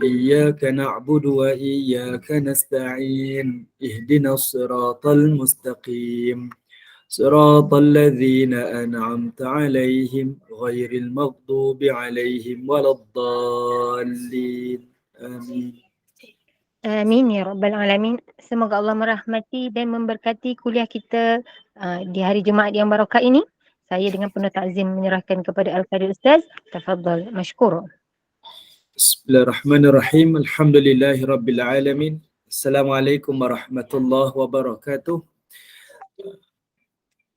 إياك نعبد وإياك نستعين اهدنا الصراط المستقيم صراط الذين أنعمت عليهم غير المغضوب عليهم ولا الضالين آمين. Amin ya Rabbal Alamin. Semoga Allah merahmati dan memberkati kuliah kita di hari Jumaat yang barakah ini. Saya dengan penuh takzim menyerahkan kepada Al-Fadhil Ustaz. Tafadhal mashkura. Bismillahirrahmanirrahim. Alhamdulillahi Rabbil Alamin. Assalamualaikum warahmatullahi wabarakatuh.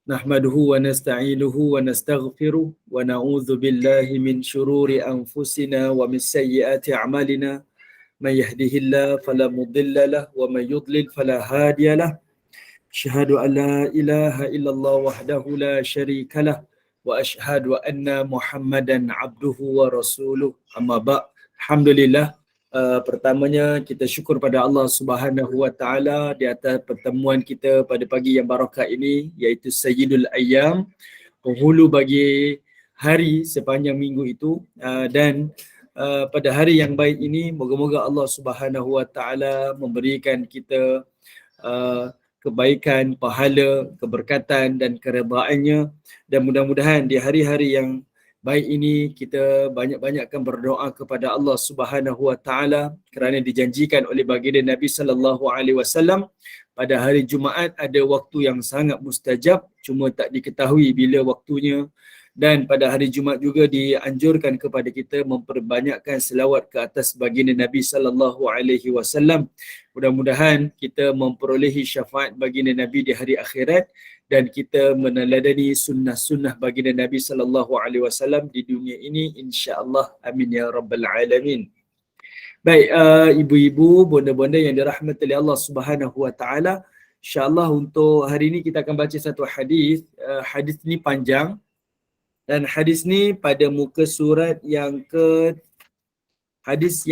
Nahmaduhu wa nasta'inuhu wa nastaghfiruh wa na'udzu billahi min syururi anfusina wa min sayyiati a'malina. Man yahdihillahu fala mudilla lahu wa man yudlil fala hadiya lahu. Asyhadu an la ilaha illallah wahdahu la syarika lah wa asyhadu anna Muhammadan abduhu wa rasuluh. Amma ba'. Alhamdulillah, pertamanya kita syukur pada Allah Subhanahu wa taala di atas pertemuan kita pada pagi yang barakah ini, iaitu Sayyidul Ayyam, penghulu bagi hari sepanjang minggu itu, dan pada hari yang baik ini moga-moga Allah Subhanahu wa taala memberikan kita kebaikan, pahala, keberkatan dan keredaannya, dan mudah-mudahan di hari-hari yang baik ini kita banyak-banyakkan berdoa kepada Allah Subhanahu wa taala kerana dijanjikan oleh baginda Nabi sallallahu alaihi wasallam pada hari Jumaat ada waktu yang sangat mustajab, cuma tak diketahui bila waktunya. Dan pada hari Jumaat juga dianjurkan kepada kita memperbanyakkan selawat ke atas baginda Nabi sallallahu alaihi wasallam. Mudah-mudahan kita memperolehi syafaat baginda Nabi di hari akhirat dan kita meneladani sunnah-sunnah baginda Nabi sallallahu alaihi wasallam di dunia ini, insya-Allah. Amin ya rabbal alamin. Baik, ibu-ibu, bonda-bonda yang dirahmati oleh Allah Subhanahu wa taala, insya-Allah untuk hari ini kita akan baca satu hadis. Hadis ni panjang dan hadis ni pada muka surat yang hadis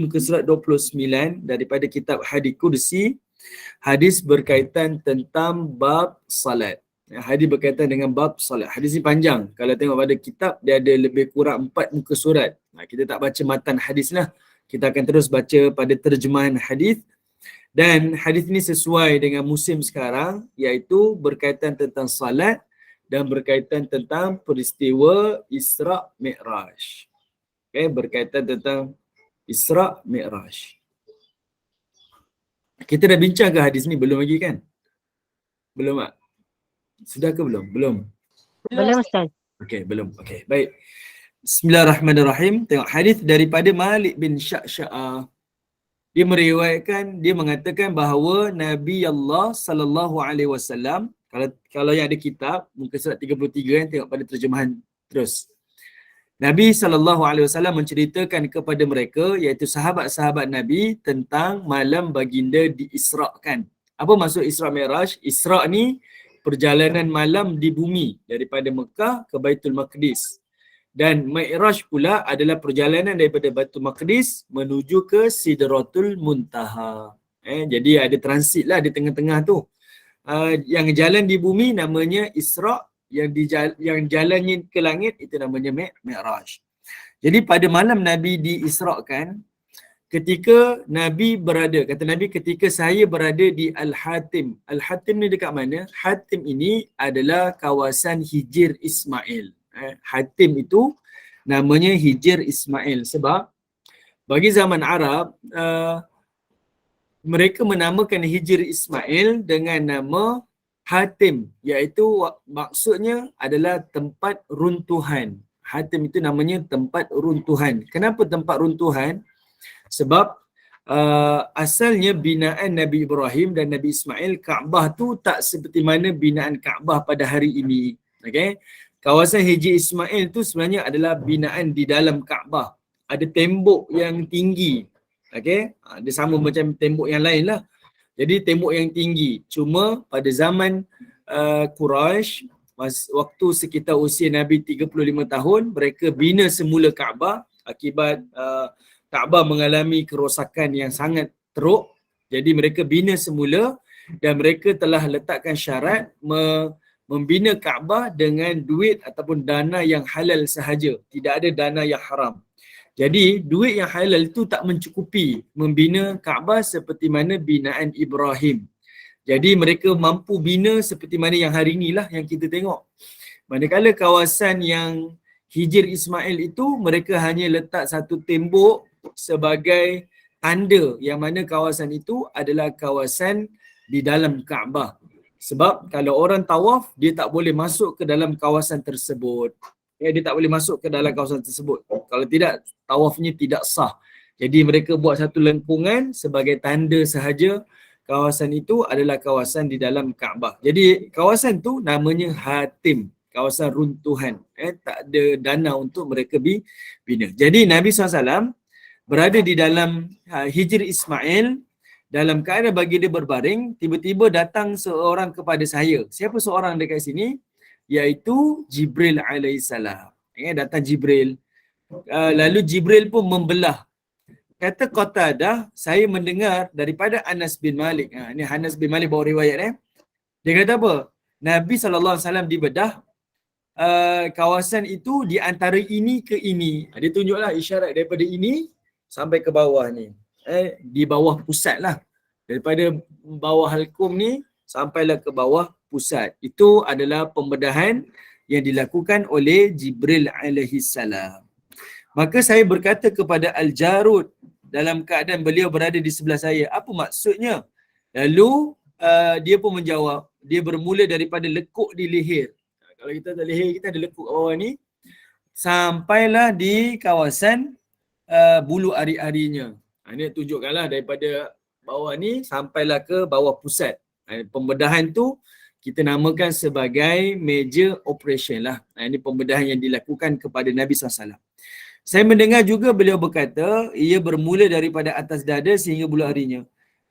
muka surat 29 daripada kitab Hadis Qudsi. Hadis berkaitan tentang bab salat. Hadis berkaitan dengan bab salat. Hadis ni panjang. Kalau tengok pada kitab dia ada lebih kurang 4 muka surat. Kita tak baca matan hadis lah. Kita akan terus baca pada terjemahan hadis. Dan hadis ni sesuai dengan musim sekarang, iaitu berkaitan tentang salat dan berkaitan tentang peristiwa Isra' Mi'raj. Okay, berkaitan tentang Isra' Mi'raj. Kita dah bincang ke hadis ni? Belum lagi kan? Belum tak? Sudah ke belum? Belum. Belum Ustaz. Okey, belum. Okey, baik. Bismillahirrahmanirrahim. Tengok hadis daripada Malik bin Sya'sya'ah. Dia meriwayatkan, dia mengatakan bahawa Nabi Allah sallallahu alaihi wasallam, kalau yang ada kitab muka surat 33 kan, tengok pada terjemahan terus. Nabi sallallahu alaihi wasallam menceritakan kepada mereka, iaitu sahabat-sahabat Nabi, tentang malam baginda diisrakan. Apa maksud Isra' Mi'raj? Isra' ni perjalanan malam di bumi daripada Mekah ke Baitul Maqdis. Dan Mi'raj pula adalah perjalanan daripada Baitul Maqdis menuju ke Sidratul Muntaha. Jadi ada transit lah di tengah-tengah tu. Yang jalan di bumi namanya Isra', yang jalannya ke langit itu namanya Mi'raj. Jadi pada malam Nabi diisrakan, ketika Nabi berada, kata Nabi, ketika saya berada di Al-Hatim. Al-Hatim ni dekat mana? Hatim ini adalah kawasan Hijir Ismail. Hatim itu namanya Hijir Ismail sebab bagi zaman Arab, mereka menamakan Hijir Ismail dengan nama Hatim, iaitu maksudnya adalah tempat runtuhan. Hatim itu namanya tempat runtuhan. Kenapa tempat runtuhan? Sebab asalnya binaan Nabi Ibrahim dan Nabi Ismail, Kaabah tu tak seperti mana binaan Kaabah pada hari ini. Okay? Kawasan Hijir Ismail tu sebenarnya adalah binaan di dalam Kaabah. Ada tembok yang tinggi. Okay? Dia sama macam tembok yang lain lah. Jadi tembok yang tinggi. Cuma pada zaman Quraisy, waktu sekitar usia Nabi 35 tahun, mereka bina semula Kaabah akibat Kaabah mengalami kerosakan yang sangat teruk. Jadi mereka bina semula dan mereka telah letakkan syarat membina Kaabah dengan duit ataupun dana yang halal sahaja. Tidak ada dana yang haram. Jadi duit yang halal itu tak mencukupi membina Kaabah seperti mana binaan Ibrahim. Jadi mereka mampu bina seperti mana yang hari inilah yang kita tengok. Manakala kawasan yang Hijr Ismail itu mereka hanya letak satu tembok sebagai tanda yang mana kawasan itu adalah kawasan di dalam Kaabah. Sebab kalau orang tawaf, dia tak boleh masuk ke dalam kawasan tersebut. Ya, dia tak boleh masuk ke dalam kawasan tersebut. Kalau tidak, tawafnya tidak sah. Jadi mereka buat satu lengkungan sebagai tanda sahaja kawasan itu adalah kawasan di dalam Kaabah. Jadi kawasan tu namanya Hatim, kawasan runtuhan. Tak ada dana untuk mereka bina. Jadi Nabi SAW berada di dalam Hijr Ismail, dalam keadaan bagi dia berbaring, tiba-tiba datang seorang kepada saya. Siapa seorang dekat sini? Iaitu Jibril alaihissalam. Datang Jibril. Lalu Jibril pun membelah. Kata Qatadah, saya mendengar daripada Anas bin Malik. Ini Anas bin Malik bawa riwayat. Dia kata apa? Nabi SAW dibedah kawasan itu di antara ini ke ini. Dia tunjuklah isyarat daripada ini sampai ke bawah ni. Di bawah pusat lah. Daripada bawah halkum ni sampailah ke bawah pusat. Itu adalah pembedahan yang dilakukan oleh Jibril alaihissalam. Maka saya berkata kepada Al-Jarud dalam keadaan beliau berada di sebelah saya, apa maksudnya? Lalu dia pun menjawab, dia bermula daripada lekuk di leher. Kalau kita ada leher, kita ada lekuk bawah ni, sampailah di kawasan bulu ari-arinya. Ini tunjukkanlah daripada bawah ni sampailah ke bawah pusat. Pembedahan tu kita namakan sebagai major operation lah. Ini pembedahan yang dilakukan kepada Nabi SAW. Saya mendengar juga beliau berkata, ia bermula daripada atas dada sehingga bulu arinya.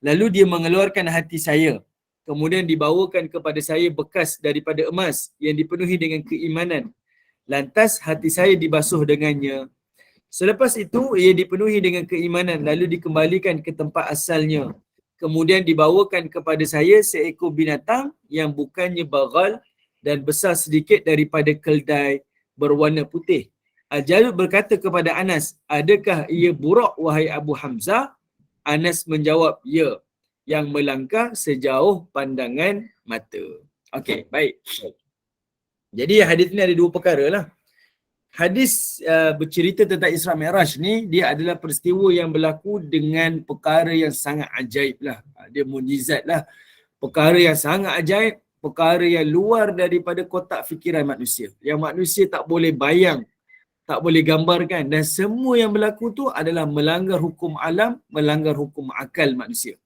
Lalu dia mengeluarkan hati saya. Kemudian dibawakan kepada saya bekas daripada emas yang dipenuhi dengan keimanan. Lantas hati saya dibasuh dengannya. Selepas itu, ia dipenuhi dengan keimanan lalu dikembalikan ke tempat asalnya. Kemudian dibawakan kepada saya seekor binatang yang bukannya bagal dan besar sedikit daripada keldai berwarna putih. Al-Jalud berkata kepada Anas, adakah ia burak wahai Abu Hamzah? Anas menjawab, ya, yang melangkah sejauh pandangan mata. Okey, baik. Jadi hadis ni ada dua perkara lah. Hadis bercerita tentang Isra Mi'raj ni, dia adalah peristiwa yang berlaku dengan perkara yang sangat ajaib lah. Dia mukjizat lah. Perkara yang sangat ajaib, perkara yang luar daripada kotak fikiran manusia. Yang manusia tak boleh bayang, tak boleh gambarkan. Dan semua yang berlaku tu adalah melanggar hukum alam, melanggar hukum akal manusia.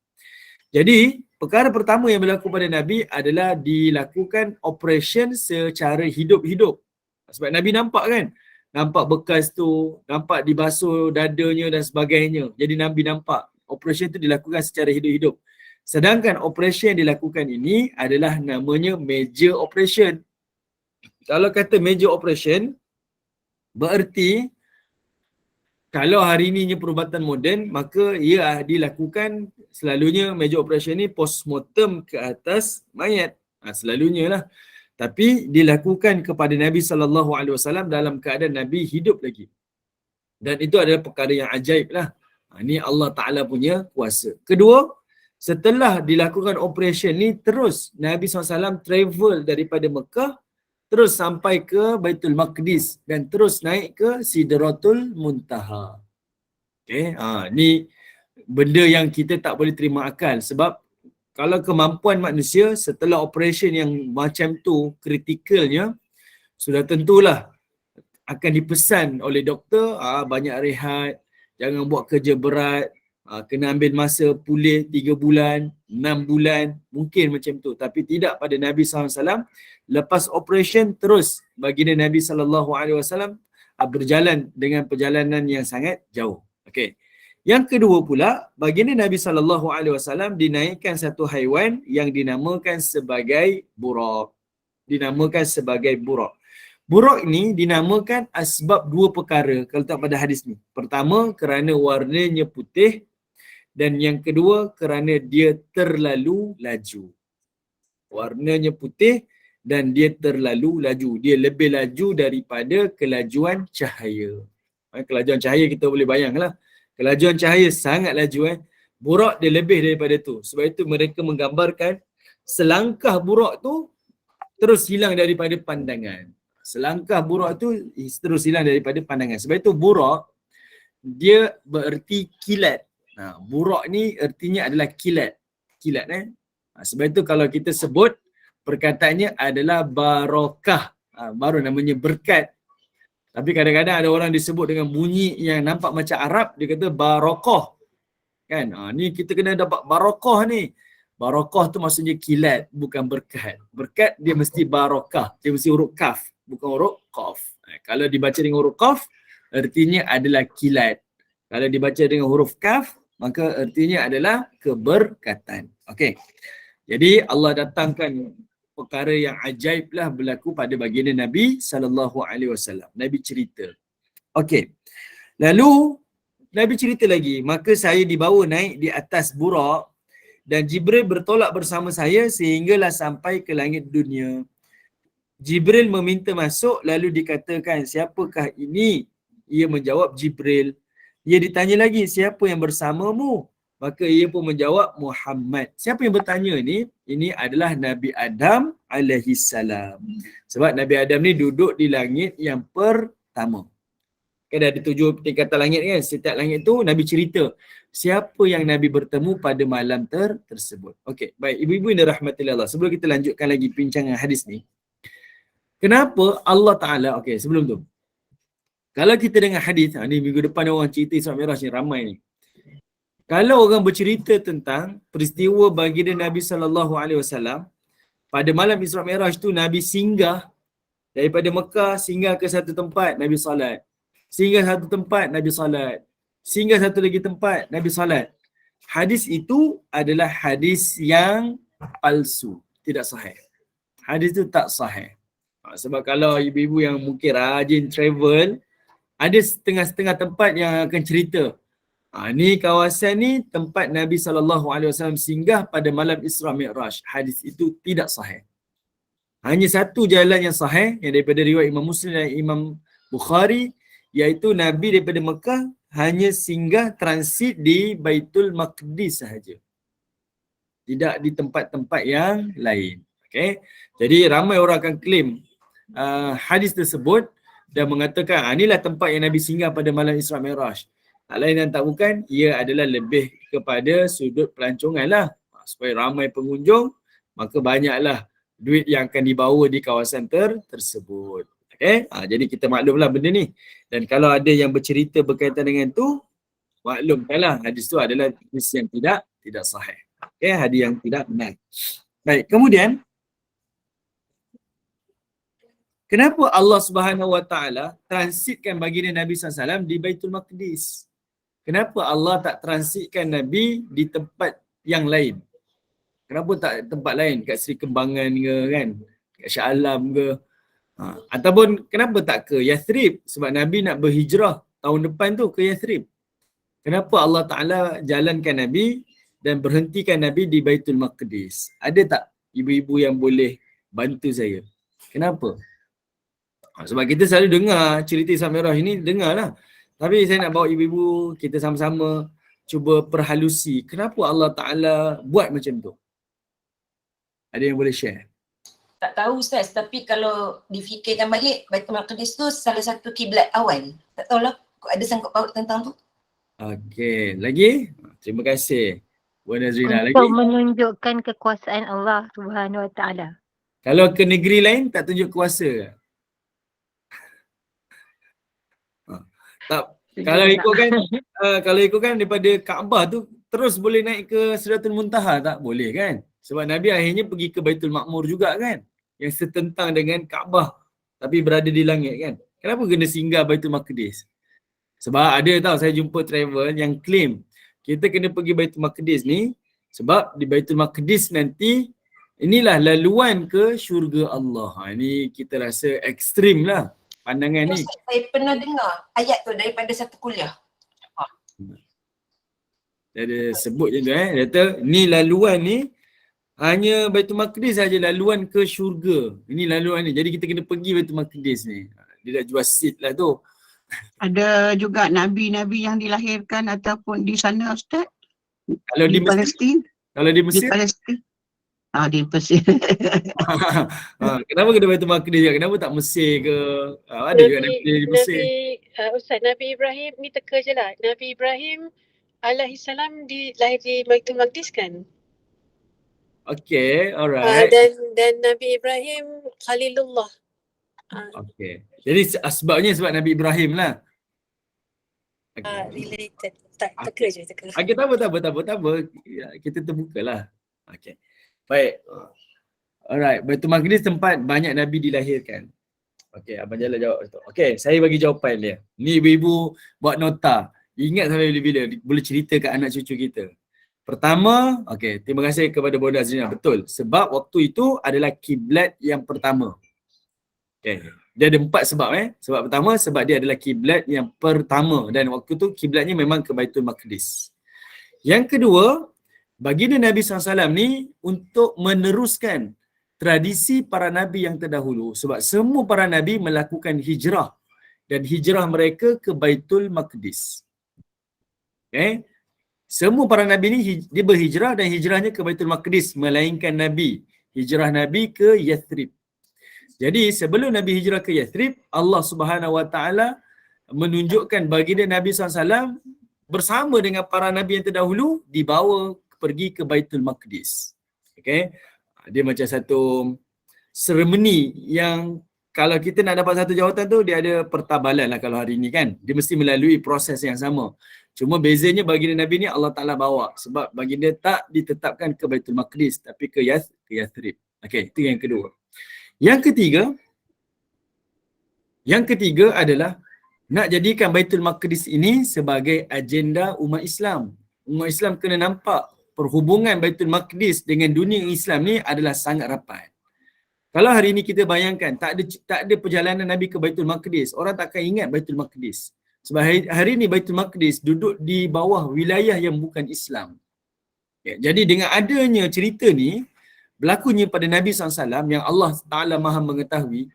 Jadi, perkara pertama yang berlaku pada Nabi adalah dilakukan operation secara hidup-hidup. Sebab Nabi nampak kan, nampak bekas tu, nampak dibasuh dadanya dan sebagainya. Jadi Nabi nampak operation tu dilakukan secara hidup-hidup. Sedangkan operation yang dilakukan ini adalah namanya major operation. Kalau kata major operation, bererti kalau hari ininya perubatan moden, maka ia dilakukan selalunya major operation ni postmortem ke atas mayat. Selalunya lah. Tapi dilakukan kepada Nabi SAW dalam keadaan Nabi hidup lagi. Dan itu adalah perkara yang ajaib lah. Ini Allah Ta'ala punya kuasa. Kedua, setelah dilakukan operation ni, terus Nabi SAW travel daripada Mekah, terus sampai ke Baitul Maqdis dan terus naik ke Sidratul Muntaha. Okay, ni benda yang kita tak boleh terima akal sebab kalau kemampuan manusia setelah operation yang macam tu kritikalnya, sudah tentulah akan dipesan oleh doktor banyak rehat, jangan buat kerja berat, kena ambil masa pulih 3 bulan, 6 bulan, mungkin macam tu. Tapi tidak pada Nabi SAW. Lepas operation terus baginda Nabi SAW berjalan dengan perjalanan yang sangat jauh. Okey. Yang kedua pula, baginda Nabi SAW dinaikkan satu haiwan yang dinamakan sebagai burak. Dinamakan sebagai burak. Burak ni dinamakan asbab dua perkara kalau tak pada hadis ni. Pertama, kerana warnanya putih dan yang kedua, kerana dia terlalu laju. Warnanya putih dan dia terlalu laju. Dia lebih laju daripada kelajuan cahaya. Kelajuan cahaya kita boleh bayanglah. Kelajuan cahaya sangat laju Burak dia lebih daripada tu. Sebab itu mereka menggambarkan selangkah burak tu terus hilang daripada pandangan. Selangkah burak tu terus hilang daripada pandangan. Sebab itu burak dia bererti kilat. Burak ni artinya adalah kilat. Kilat sebab itu kalau kita sebut perkataannya adalah barakah. Baru namanya berkat. Tapi kadang-kadang ada orang disebut dengan bunyi yang nampak macam Arab, dia kata barakah. Kan? Ni kita kena dapat barakah ni. Barakah tu maksudnya kilat, bukan berkat. Berkat dia mesti barakah. Dia mesti huruf kaf, bukan huruf qaf. Kalau dibaca dengan huruf qaf, artinya adalah kilat. Kalau dibaca dengan huruf kaf, maka artinya adalah keberkatan. Okey. Jadi Allah datangkan perkara yang ajaib lah berlaku pada baginda Nabi SAW. Nabi cerita. Okey. Lalu Nabi cerita lagi, maka saya dibawa naik di atas burak dan Jibril bertolak bersama saya sehinggalah sampai ke langit dunia. Jibril meminta masuk lalu dikatakan, siapakah ini? Ia menjawab, Jibril. Ia ditanya lagi, siapa yang bersamamu? Maka ia pun menjawab, Muhammad. Siapa yang bertanya ni? Ini adalah Nabi Adam alaihissalam. Sebab Nabi Adam ni duduk di langit yang pertama. Kan ada 7 tingkatan langit kan? Setiap langit tu Nabi cerita siapa yang Nabi bertemu pada malam tersebut. Okey, baik ibu-ibu yang dirahmati Allah. Sebelum kita lanjutkan lagi pincangan hadis ni. Kenapa Allah Ta'ala, okey sebelum tu. Kalau kita dengar hadis, ni minggu depan orang cerita Isra Mi'raj ni ramai ni. Kalau orang bercerita tentang peristiwa baginda Nabi SAW pada malam Isra Mi'raj tu Nabi singgah daripada Mekah singgah ke satu tempat Nabi salat. Singgah satu tempat Nabi salat. Singgah satu lagi tempat Nabi salat. Hadis itu adalah hadis yang palsu, tidak sahih. Hadis itu tak sahih. Sebab kalau ibu-ibu yang mungkin rajin travel, ada setengah-setengah tempat yang akan cerita. Ni kawasan ni tempat Nabi SAW singgah pada malam Isra Mi'raj. Hadis itu tidak sahih. Hanya satu jalan yang sahih yang daripada riwayat Imam Muslim dan Imam Bukhari, iaitu Nabi daripada Mekah hanya singgah transit di Baitul Maqdis sahaja. Tidak di tempat-tempat yang lain. Okay? Jadi ramai orang akan claim hadis tersebut dan mengatakan inilah tempat yang Nabi singgah pada malam Isra Mi'raj. Tak lain dan tak bukan, ia adalah lebih kepada sudut pelancongan lah. Supaya ramai pengunjung, maka banyaklah duit yang akan dibawa di kawasan tersebut. Okay? Jadi kita maklumlah benda ni. Dan kalau ada yang bercerita berkaitan dengan tu, maklumkanlah hadis tu adalah hadis yang tidak sahih. Okay? Hadis yang tidak benar. Baik, kemudian kenapa Allah Subhanahu Wa Taala transitkan baginda Nabi SAW di Baitul Maqdis? Kenapa Allah tak transitkan Nabi di tempat yang lain? Kenapa tak tempat lain? Kat Seri Kembangan ke kan? Kat Shah Alam ke? Ataupun kenapa tak ke Yathrib? Sebab Nabi nak berhijrah tahun depan tu ke Yathrib. Kenapa Allah Ta'ala jalankan Nabi dan berhentikan Nabi di Baitul Maqdis? Ada tak ibu-ibu yang boleh bantu saya? Kenapa? Sebab kita selalu dengar cerita Isra Mi'raj ini, dengarlah. Tapi saya nak bawa ibu-ibu, kita sama-sama cuba perhalusi. Kenapa Allah Ta'ala buat macam tu? Ada yang boleh share? Tak tahu Ustaz, tapi kalau difikirkan balik, Baitul Maqdis tu salah satu kiblat awal. Tak tahulah ada sangkut paut tentang tu. Okey, lagi? Terima kasih. Puan Nazrina lagi. Untuk menunjukkan kekuasaan Allah Subhanahu Wa Taala. Kalau ke negeri lain tak tunjuk kuasa ke? Tak. Kalau ikutkan daripada Kaabah tu terus boleh naik ke Sidratul Muntaha, tak boleh kan? Sebab Nabi akhirnya pergi ke Baitul Ma'mur juga kan? Yang setentang dengan Kaabah tapi berada di langit kan? Kenapa kena singgah Baitul Maqdis? Sebab ada tahu saya jumpa travel yang claim kita kena pergi Baitul Maqdis ni sebab di Baitul Maqdis nanti inilah laluan ke syurga Allah. Ini kita rasa ekstrim lah pandangan ni. Ustaz, saya pernah dengar ayat tu daripada satu kuliah. Dia ada sebut je tu dia kata ni laluan ni hanya Baitul Maqdis saja laluan ke syurga. Ini laluan ni. Jadi kita kena pergi Baitul Maqdis ni. Dia dah jual seat lah tu. Ada juga nabi-nabi yang dilahirkan ataupun di sana Ustaz? Kalau di Di Mesir, Palestin? kalau di Di Mesir, Palestin? Di Mesir. kenapa kena Baitul Maqdis je? Kenapa tak Mesir ke? Ada juga Nabi di Mesir. Ustaz, Nabi Ibrahim ni teka je lah. Nabi Ibrahim alaihissalam lahir di Baitul Maqdis kan? Okay, alright. Dan Nabi Ibrahim Khalilullah. Okay. Jadi sebab Nabi Ibrahim lah. Okay. Related. Teka je, teka. Okay, tak apa. Ya, kita terbukalah. Okay. Baik. Alright, Baitul Maqdis tempat banyak Nabi dilahirkan. Okay, Abang Jalal jawab tu. Okay, saya bagi jawapan dia. Ni ibu-ibu buat nota. Ingat sampai bila-bila boleh cerita kat anak cucu kita. Pertama, okay, terima kasih kepada Bonda Azrina. Betul, sebab waktu itu adalah kiblat yang pertama. Okay. Dia ada 4 sebab. Sebab pertama, sebab dia adalah kiblat yang pertama. Dan waktu tu kiblatnya memang ke Baitul Maqdis. Yang kedua, baginda Nabi SAW ni untuk meneruskan tradisi para Nabi yang terdahulu. Sebab semua para Nabi melakukan hijrah. Dan hijrah mereka ke Baitul Maqdis. Okay. Semua para Nabi ni dia berhijrah dan hijrahnya ke Baitul Maqdis. Melainkan Nabi. Hijrah Nabi ke Yathrib. Jadi sebelum Nabi hijrah ke Yathrib, Allah Subhanahu Wa Taala menunjukkan baginda Nabi SAW bersama dengan para Nabi yang terdahulu dibawa pergi ke Baitul Maqdis. Okay. Dia macam satu seremoni yang kalau kita nak dapat satu jawatan tu, dia ada pertabalan lah kalau hari ni kan. Dia mesti melalui proses yang sama. Cuma bezanya baginda Nabi ni Allah Ta'ala bawa. Sebab baginda tak ditetapkan ke Baitul Maqdis tapi ke Yathrib. Okay, itu yang kedua. Yang ketiga adalah nak jadikan Baitul Maqdis ini sebagai agenda umat Islam. Umat Islam kena nampak perhubungan Baitul Maqdis dengan dunia Islam ni adalah sangat rapat. Kalau hari ini kita bayangkan tak ada perjalanan Nabi ke Baitul Maqdis, orang tak akan ingat Baitul Maqdis. Sebab hari ini Baitul Maqdis duduk di bawah wilayah yang bukan Islam. Ya, jadi dengan adanya cerita ni, berlakunya pada Nabi SAW yang Allah Ta'ala Maha mengetahui,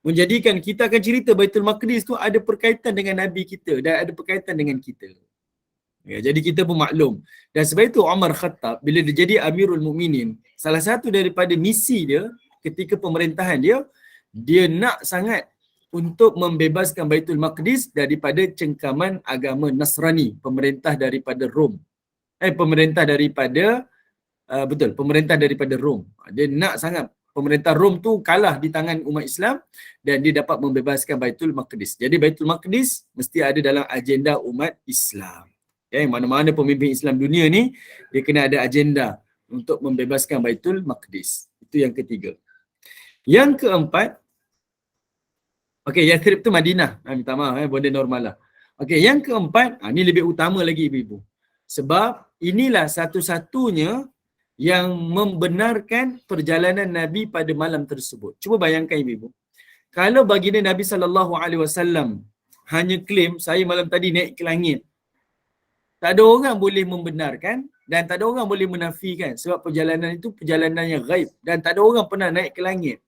menjadikan kita akan cerita Baitul Maqdis tu ada berkaitan dengan Nabi kita dan ada berkaitan dengan kita. Ya, jadi kita pun maklum. Dan sebab itu Umar Khattab bila dia jadi Amirul Mukminin, salah satu daripada misi dia ketika pemerintahan dia nak sangat untuk membebaskan Baitul Maqdis daripada cengkaman agama Nasrani, pemerintah daripada Rom. Pemerintah daripada Rom. Dia nak sangat pemerintah Rom tu kalah di tangan umat Islam dan dia dapat membebaskan Baitul Maqdis. Jadi Baitul Maqdis mesti ada dalam agenda umat Islam. Mana-mana pemimpin Islam dunia ni dia kena ada agenda untuk membebaskan Baitul Maqdis. Itu yang ketiga. Yang keempat, Yathrib tu Madinah. Minta maaf, benda normal lah. Yang keempat, ni lebih utama lagi ibu-ibu. Sebab inilah satu-satunya yang membenarkan perjalanan Nabi pada malam tersebut. Cuba bayangkan ibu-ibu. Kalau baginda Nabi SAW hanya claim, saya malam tadi naik ke langit, tak ada orang boleh membenarkan dan tak ada orang boleh menafikan sebab perjalanan itu perjalanan yang gaib dan tak ada orang pernah naik ke langit.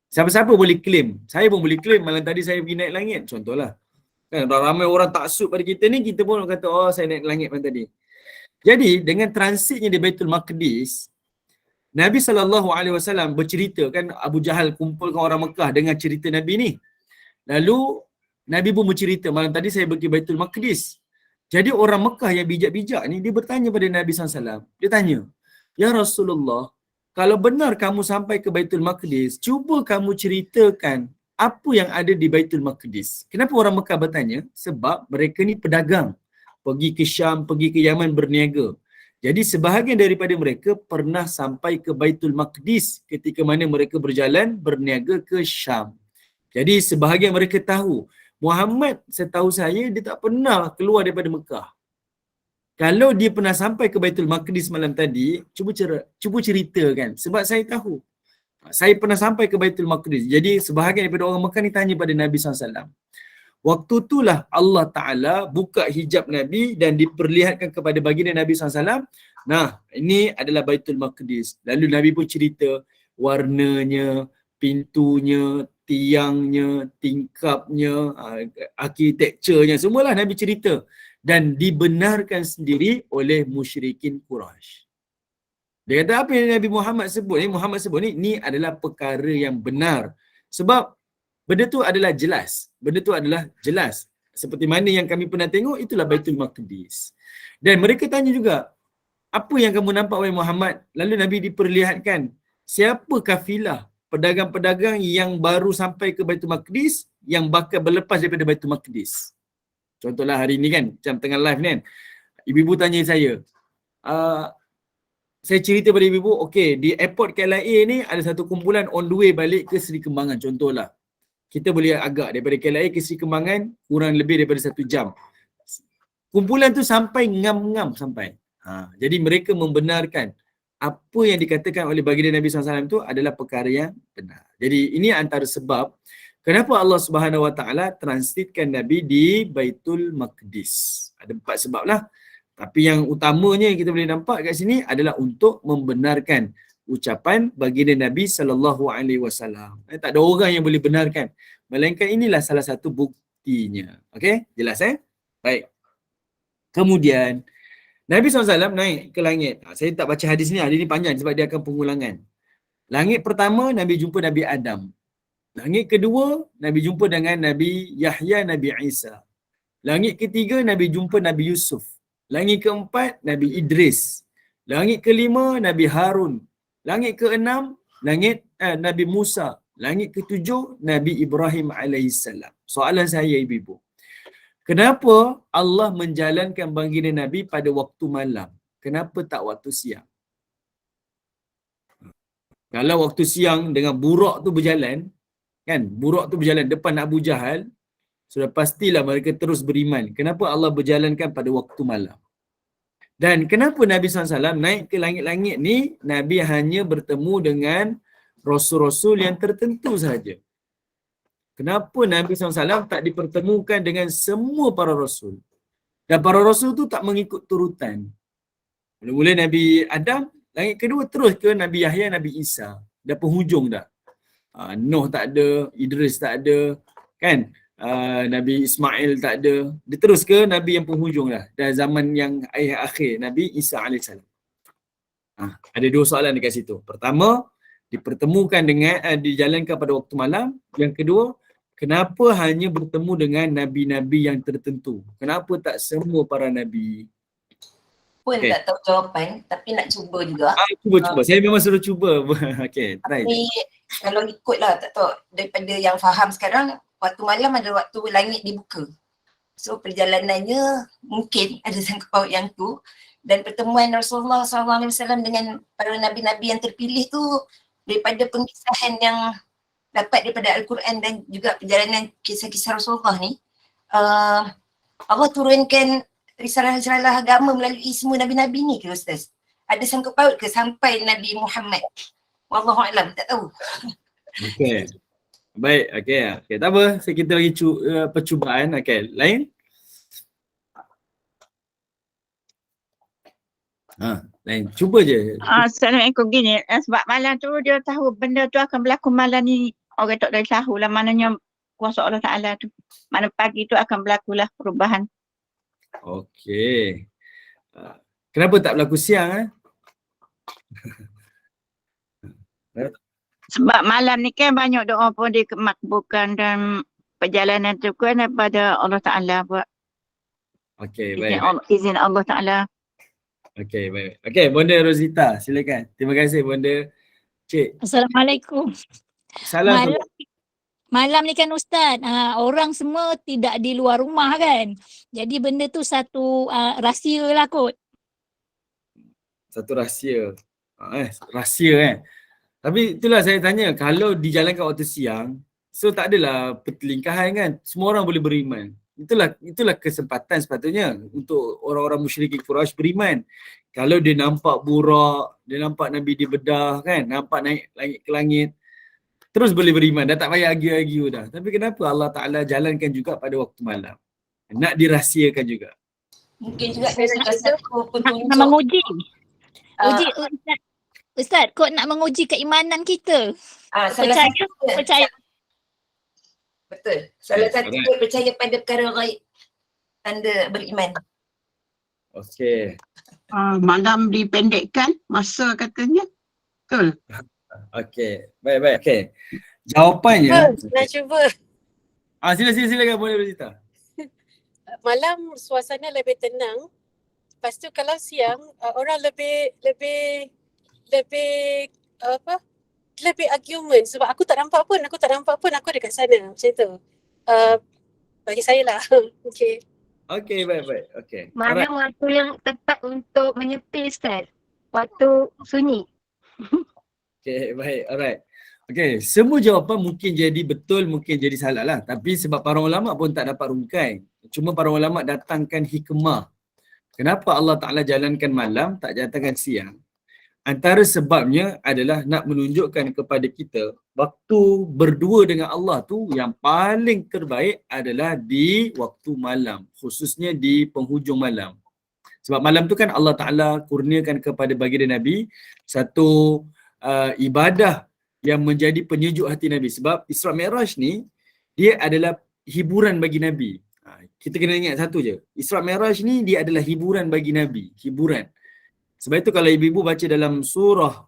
Siapa-siapa boleh claim. Saya pun boleh claim malam tadi saya pergi naik langit. Contohlah. Kan ramai orang taksub pada kita ni, kita pun kata saya naik ke langit malam tadi. Jadi dengan transitnya di Baitul Maqdis, Nabi SAW bercerita kan, Abu Jahal kumpulkan orang Mekah dengan cerita Nabi ni. Lalu Nabi pun bercerita malam tadi saya pergi Baitul Maqdis. Jadi orang Mekah yang bijak-bijak ni dia bertanya pada Nabi SAW. Dia tanya, "Ya Rasulullah, kalau benar kamu sampai ke Baitul Maqdis, cuba kamu ceritakan apa yang ada di Baitul Maqdis." Kenapa orang Mekah bertanya? Sebab mereka ni pedagang. Pergi ke Syam, pergi ke Yaman berniaga. Jadi sebahagian daripada mereka pernah sampai ke Baitul Maqdis ketika mana mereka berjalan berniaga ke Syam. Jadi sebahagian mereka tahu, Muhammad setahu saya dia tak pernah keluar daripada Mekah. Kalau dia pernah sampai ke Baitul Maqdis malam tadi, cuba ceritakan sebab saya tahu. Saya pernah sampai ke Baitul Maqdis. Jadi sebahagian daripada orang Mekah ni tanya pada Nabi SAW. Waktu itulah Allah Ta'ala buka hijab Nabi dan diperlihatkan kepada baginda Nabi SAW. Nah, ini adalah Baitul Maqdis. Lalu Nabi pun cerita warnanya, pintunya, tiangnya, tingkapnya, arkitekturnya, semualah Nabi cerita dan dibenarkan sendiri oleh musyrikin Quraisy. Dia kata apa yang Nabi Muhammad sebut ni? Muhammad sebut ni adalah perkara yang benar. Sebab benda tu adalah jelas. Benda tu adalah jelas. Seperti mana yang kami pernah tengok, itulah Baitul Maqdis. Dan mereka tanya juga, apa yang kamu nampak wahai Muhammad? Lalu Nabi diperlihatkan siapa kafilah pedagang-pedagang yang baru sampai ke Baitul Maqdis yang bakal berlepas daripada Baitul Maqdis. Contohlah hari ni kan, macam tengah live ni kan, ibu-ibu tanya saya cerita pada ibu-ibu, okey, di airport KLIA ni ada satu kumpulan on the way balik ke Seri Kembangan, contohlah. Kita boleh agak daripada KLIA ke Seri Kembangan kurang lebih daripada 1 jam. Kumpulan tu sampai ngam-ngam sampai. Jadi mereka membenarkan apa yang dikatakan oleh baginda Nabi SAW itu adalah perkara yang benar. Jadi ini antara sebab kenapa Allah Subhanahu Wa Taala transitkan Nabi di Baitul Maqdis. Ada 4 sebab lah. Tapi yang utamanya kita boleh nampak kat sini adalah untuk membenarkan ucapan baginda Nabi SAW. Tak ada orang yang boleh benarkan. Melainkan inilah salah satu buktinya. Okey? Jelas Baik. Kemudian Nabi SAW naik ke langit. Saya tak baca hadis ni panjang sebab dia akan pengulangan. Langit pertama, Nabi jumpa Nabi Adam. Langit kedua, Nabi jumpa dengan Nabi Yahya, Nabi Isa. Langit ketiga, Nabi jumpa Nabi Yusuf. Langit keempat, Nabi Idris. Langit kelima, Nabi Harun. Langit keenam, Nabi Musa. Langit ketujuh, Nabi Ibrahim alaihissalam. Soalan saya ibu-ibu, kenapa Allah menjalankan baginda Nabi pada waktu malam? Kenapa tak waktu siang? Kalau waktu siang dengan burak tu berjalan, kan? Burak tu berjalan depan Abu Jahal, sudah pastilah mereka terus beriman. Kenapa Allah berjalankan pada waktu malam? Dan kenapa Nabi SAW naik ke langit-langit ni, Nabi hanya bertemu dengan Rasul-Rasul yang tertentu sahaja? Kenapa Nabi SAW tak dipertemukan dengan semua para Rasul? Dan para Rasul tu tak mengikut turutan. Mula-mula Nabi Adam, langit kedua terus ke Nabi Yahya, Nabi Isa. Dah penghujung dah. Nuh tak ada, Idris tak ada, kan? Nabi Ismail tak ada. Dia terus ke Nabi yang penghujung dah. Dah zaman yang akhir, Nabi Isa AS. Ada 2 soalan dekat situ. Pertama, dipertemukan dengan, dijalankan pada waktu malam. Yang kedua, kenapa hanya bertemu dengan Nabi-Nabi yang tertentu? Kenapa tak semua para Nabi? Pun tak tahu jawapan, tapi nak cuba juga. Cuba. Saya memang suruh cuba. Okay, try. Tapi kalau ikutlah, tak tahu, daripada yang faham sekarang, waktu malam ada waktu langit dibuka. So perjalanannya mungkin ada sangkut paut yang tu. Dan pertemuan Rasulullah SAW dengan para Nabi-Nabi yang terpilih tu daripada pengisahan yang dapat daripada Al-Quran dan juga perjalanan kisah-kisah Rasulullah ni, Allah turunkan risalah-risalah agama melalui semua Nabi-Nabi ni ke Ustaz? Ada sangkut paut ke sampai Nabi Muhammad? Wallahualam, tak tahu. Okay. Baik, okay. Tak apa, kita bagi percubaan. Okay, lain? Lain. Cuba je. Assalamualaikum, gini. Sebab malam tu dia tahu benda tu akan berlaku malam ni. Orang tak boleh tahu lah mananya kuasa Allah Ta'ala tu. Mana pagi tu akan berlaku lah perubahan. Okey. Kenapa tak berlaku siang? Sebab malam ni kan banyak doa pun dimakbulkan dan perjalanan tu kan daripada Allah Ta'ala buat. Okey, baik. Izin Allah Ta'ala. Okey, baik. Okey, Bonda Rosita, silakan. Terima kasih Bonda. Cik. Assalamualaikum. Salam. Malam ni kan Ustaz, orang semua tidak di luar rumah kan. Jadi benda tu satu rahsia lah kot. Satu rahsia. Rahsia. Tapi itulah saya tanya, kalau dijalankan waktu siang, so tak adalah pertelingkahan kan. Semua orang boleh beriman. Itulah kesempatan sepatutnya untuk orang-orang musyrikin Quraisy beriman. Kalau dia nampak burak, dia nampak Nabi dibedah kan, nampak naik ke langit, terus boleh beriman, dah tak payah argue-argue dah. Tapi kenapa Allah Ta'ala jalankan juga pada waktu malam? Nak dirahsiakan juga. Mungkin juga salah satu petunjuk. Nak menguji. Ustaz, kau nak menguji keimanan kita. Salah Percaya. Betul. Salah Okay, satu alright. dia percaya pada perkara ghaib. Tanda beriman. Okay. Malam dipendekkan masa katanya. Betul. Okay. Baik. Okay. Jawapannya. Nak cuba. Silakan boleh bercerita. Malam suasana lebih tenang. Lepas tu kalau siang orang lebih lebih argument sebab aku tak nampak pun aku dekat sana macam tu. Bagi saya lah. Okay. Okay, baik. Okay. Mana waktu yang tepat untuk menyepi, Ustaz? Waktu sunyi. Okay, baik. Alright. Okay, semua jawapan mungkin jadi betul, mungkin jadi salah lah. Tapi sebab para ulama pun tak dapat rungkai. Cuma para ulama datangkan hikmah. Kenapa Allah Ta'ala jalankan malam, tak datangkan siang? Antara sebabnya adalah nak menunjukkan kepada kita waktu berdua dengan Allah tu yang paling terbaik adalah di waktu malam, khususnya di penghujung malam. Sebab malam tu kan Allah Ta'ala kurniakan kepada baginda Nabi satu ibadah yang menjadi penyejuk hati Nabi. Sebab Isra Mi'raj ni dia adalah hiburan bagi Nabi. Kita kena ingat satu je. Isra Mi'raj ni dia adalah hiburan bagi Nabi, hiburan. Sebab itu kalau ibu-ibu baca dalam surah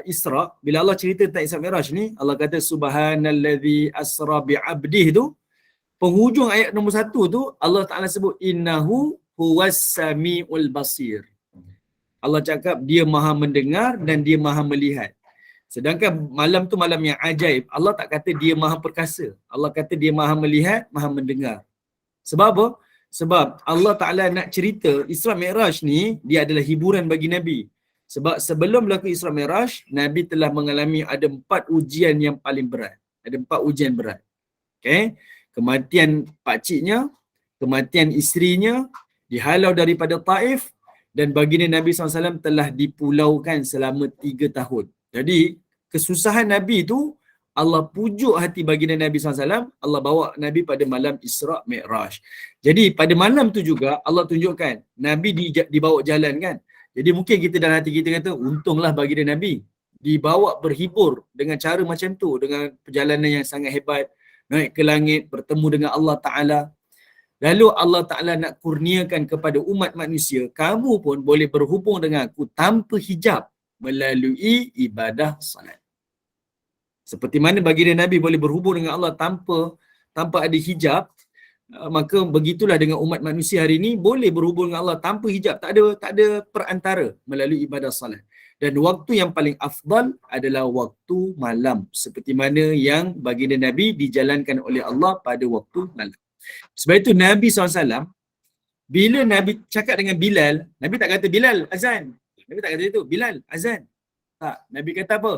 Isra, bila Allah cerita tentang Isra Mi'raj ni, Allah kata subhanallazi asra bi'abdih tu, penghujung ayat nombor 1 tu Allah Ta'ala sebut innahu huwas sami'ul basir. Allah cakap dia maha mendengar dan dia maha melihat. Sedangkan malam tu malam yang ajaib, Allah tak kata dia maha perkasa. Allah kata dia maha melihat, maha mendengar. Sebab apa? Sebab Allah Ta'ala nak cerita Isra Mi'raj ni dia adalah hiburan bagi Nabi. Sebab sebelum berlaku Isra Mi'raj, Nabi telah mengalami ada 4 ujian yang paling berat. Ada 4 ujian berat. Okay? Kematian pakciknya, kematian isterinya, dihalau daripada Taif, dan baginda Nabi SAW telah dipulaukan selama 3 tahun. Jadi, kesusahan Nabi tu Allah pujuk hati baginda Nabi SAW, Allah bawa Nabi pada malam Isra Mi'raj. Jadi pada malam tu juga Allah tunjukkan Nabi dibawa jalan kan. Jadi mungkin kita dalam hati kita kata, untunglah baginda Nabi dibawa berhibur dengan cara macam tu, dengan perjalanan yang sangat hebat, naik ke langit, bertemu dengan Allah Ta'ala. Lalu Allah Ta'ala nak kurniakan kepada umat manusia, kamu pun boleh berhubung dengan aku tanpa hijab melalui ibadah salat. Seperti mana baginda Nabi boleh berhubung dengan Allah tanpa ada hijab, maka begitulah dengan umat manusia hari ini boleh berhubung dengan Allah tanpa hijab, tak ada perantara melalui ibadah salat. Dan waktu yang paling afdal adalah waktu malam, seperti mana yang baginda Nabi dijalankan oleh Allah pada waktu malam. Sebab itu Nabi SAW, bila Nabi cakap dengan Bilal, Nabi tak kata Bilal azan. Nabi tak kata itu, Bilal azan. Tak, Nabi kata apa?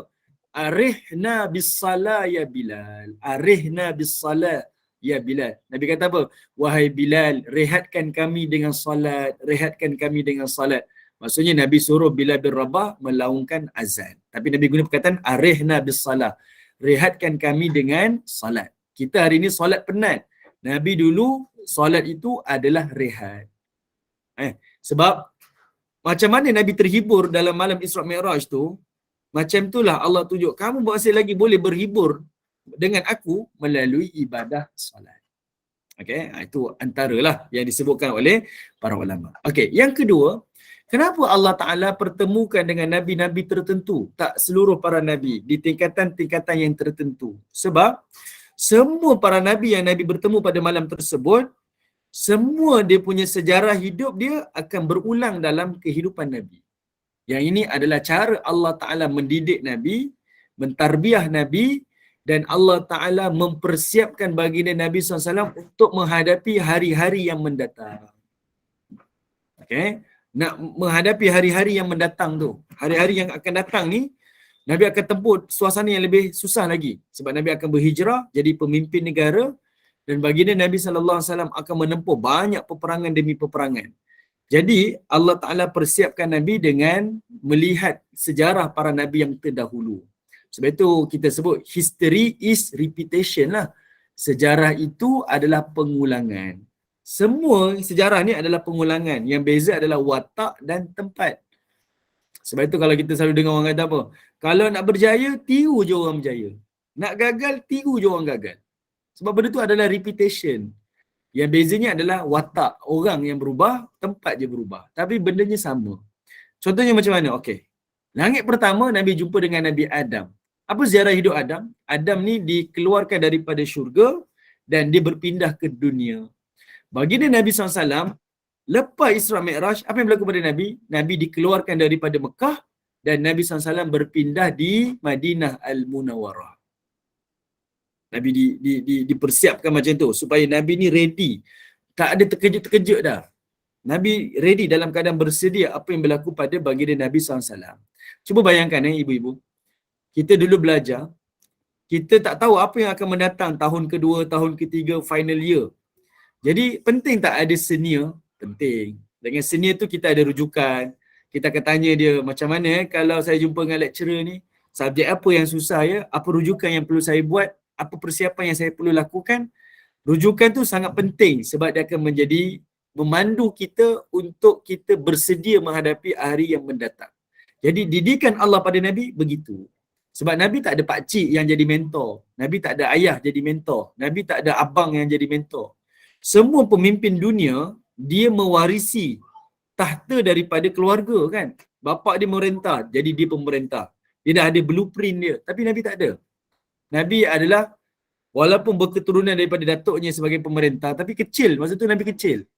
Arihna bis-salah ya Bilal. Arihna bis-salah ya Bilal. Nabi kata apa? Wahai Bilal, rehatkan kami dengan salat, rehatkan kami dengan salat. Maksudnya Nabi suruh Bilal bin Rabah melaungkan azan. Tapi Nabi guna perkataan arihna bis-salah. Rehatkan kami dengan salat. Kita hari ini salat penat. Nabi dulu salat itu adalah rehat. Sebab macam mana Nabi terhibur dalam malam Isra Mi'raj tu, macam itulah Allah tunjuk kamu masih lagi boleh berhibur dengan aku melalui ibadah salat. Okey, itu antaralah yang disebutkan oleh para ulama. Okey, yang kedua, kenapa Allah Ta'ala pertemukan dengan nabi-nabi tertentu, tak seluruh para nabi, di tingkatan-tingkatan yang tertentu? Sebab semua para nabi yang Nabi bertemu pada malam tersebut, semua dia punya sejarah hidup dia akan berulang dalam kehidupan Nabi. Yang ini adalah cara Allah Ta'ala mendidik Nabi, mentarbiah Nabi, dan Allah Ta'ala mempersiapkan baginda Nabi SAW untuk menghadapi hari-hari yang mendatang. Okay? Nak menghadapi hari-hari yang mendatang tu, hari-hari yang akan datang ni, Nabi akan tempuh suasana yang lebih susah lagi. Sebab Nabi akan berhijrah, jadi pemimpin negara, dan baginda Nabi SAW akan menempuh banyak peperangan demi peperangan. Jadi Allah Ta'ala persiapkan Nabi dengan melihat sejarah para Nabi yang terdahulu. Sebab itu kita sebut history is repetition lah. Sejarah itu adalah pengulangan. Semua sejarah ni adalah pengulangan. Yang beza adalah watak dan tempat. Sebab itu kalau kita selalu dengar orang kata apa? Kalau nak berjaya, tiru je orang berjaya. Nak gagal, tiru je orang gagal. Sebab benda tu adalah repetition. Yang bezanya adalah watak orang yang berubah, tempat je berubah. Tapi bendanya sama. Contohnya macam mana? Okey. Langit pertama Nabi jumpa dengan Nabi Adam. Apa ziarah hidup Adam? Adam ni dikeluarkan daripada syurga dan dia berpindah ke dunia. Baginda Nabi SAW, lepas Isra Mi'raj, apa yang berlaku pada Nabi? Nabi dikeluarkan daripada Mekah dan Nabi SAW berpindah di Madinah Al-Munawwarah. Nabi dipersiapkan macam tu supaya Nabi ni ready. Tak ada terkejut-terkejut dah. Nabi ready dalam keadaan bersedia apa yang berlaku pada baginda Nabi SAW. Cuba bayangkan ibu-ibu. Kita dulu belajar, kita tak tahu apa yang akan mendatang tahun kedua, tahun ketiga, final year. Jadi penting tak ada senior? Penting. Dengan senior tu kita ada rujukan. Kita akan tanya dia macam mana kalau saya jumpa dengan lecturer ni, subjek apa yang susah ya, apa rujukan yang perlu saya buat, apa persiapan yang saya perlu lakukan. Rujukan tu sangat penting sebab dia akan menjadi memandu kita untuk kita bersedia menghadapi hari yang mendatang. Jadi didikan Allah pada Nabi begitu. Sebab Nabi tak ada pakcik yang jadi mentor. Nabi tak ada ayah jadi mentor. Nabi tak ada abang yang jadi mentor. Semua pemimpin dunia, dia mewarisi tahta daripada keluarga kan. Bapa dia merentah, jadi dia pemerintah. Dia dah ada blueprint dia. Tapi Nabi tak ada. Nabi adalah, walaupun berketurunan daripada datuknya sebagai pemerintah, tapi kecil. Masa tu Nabi kecil.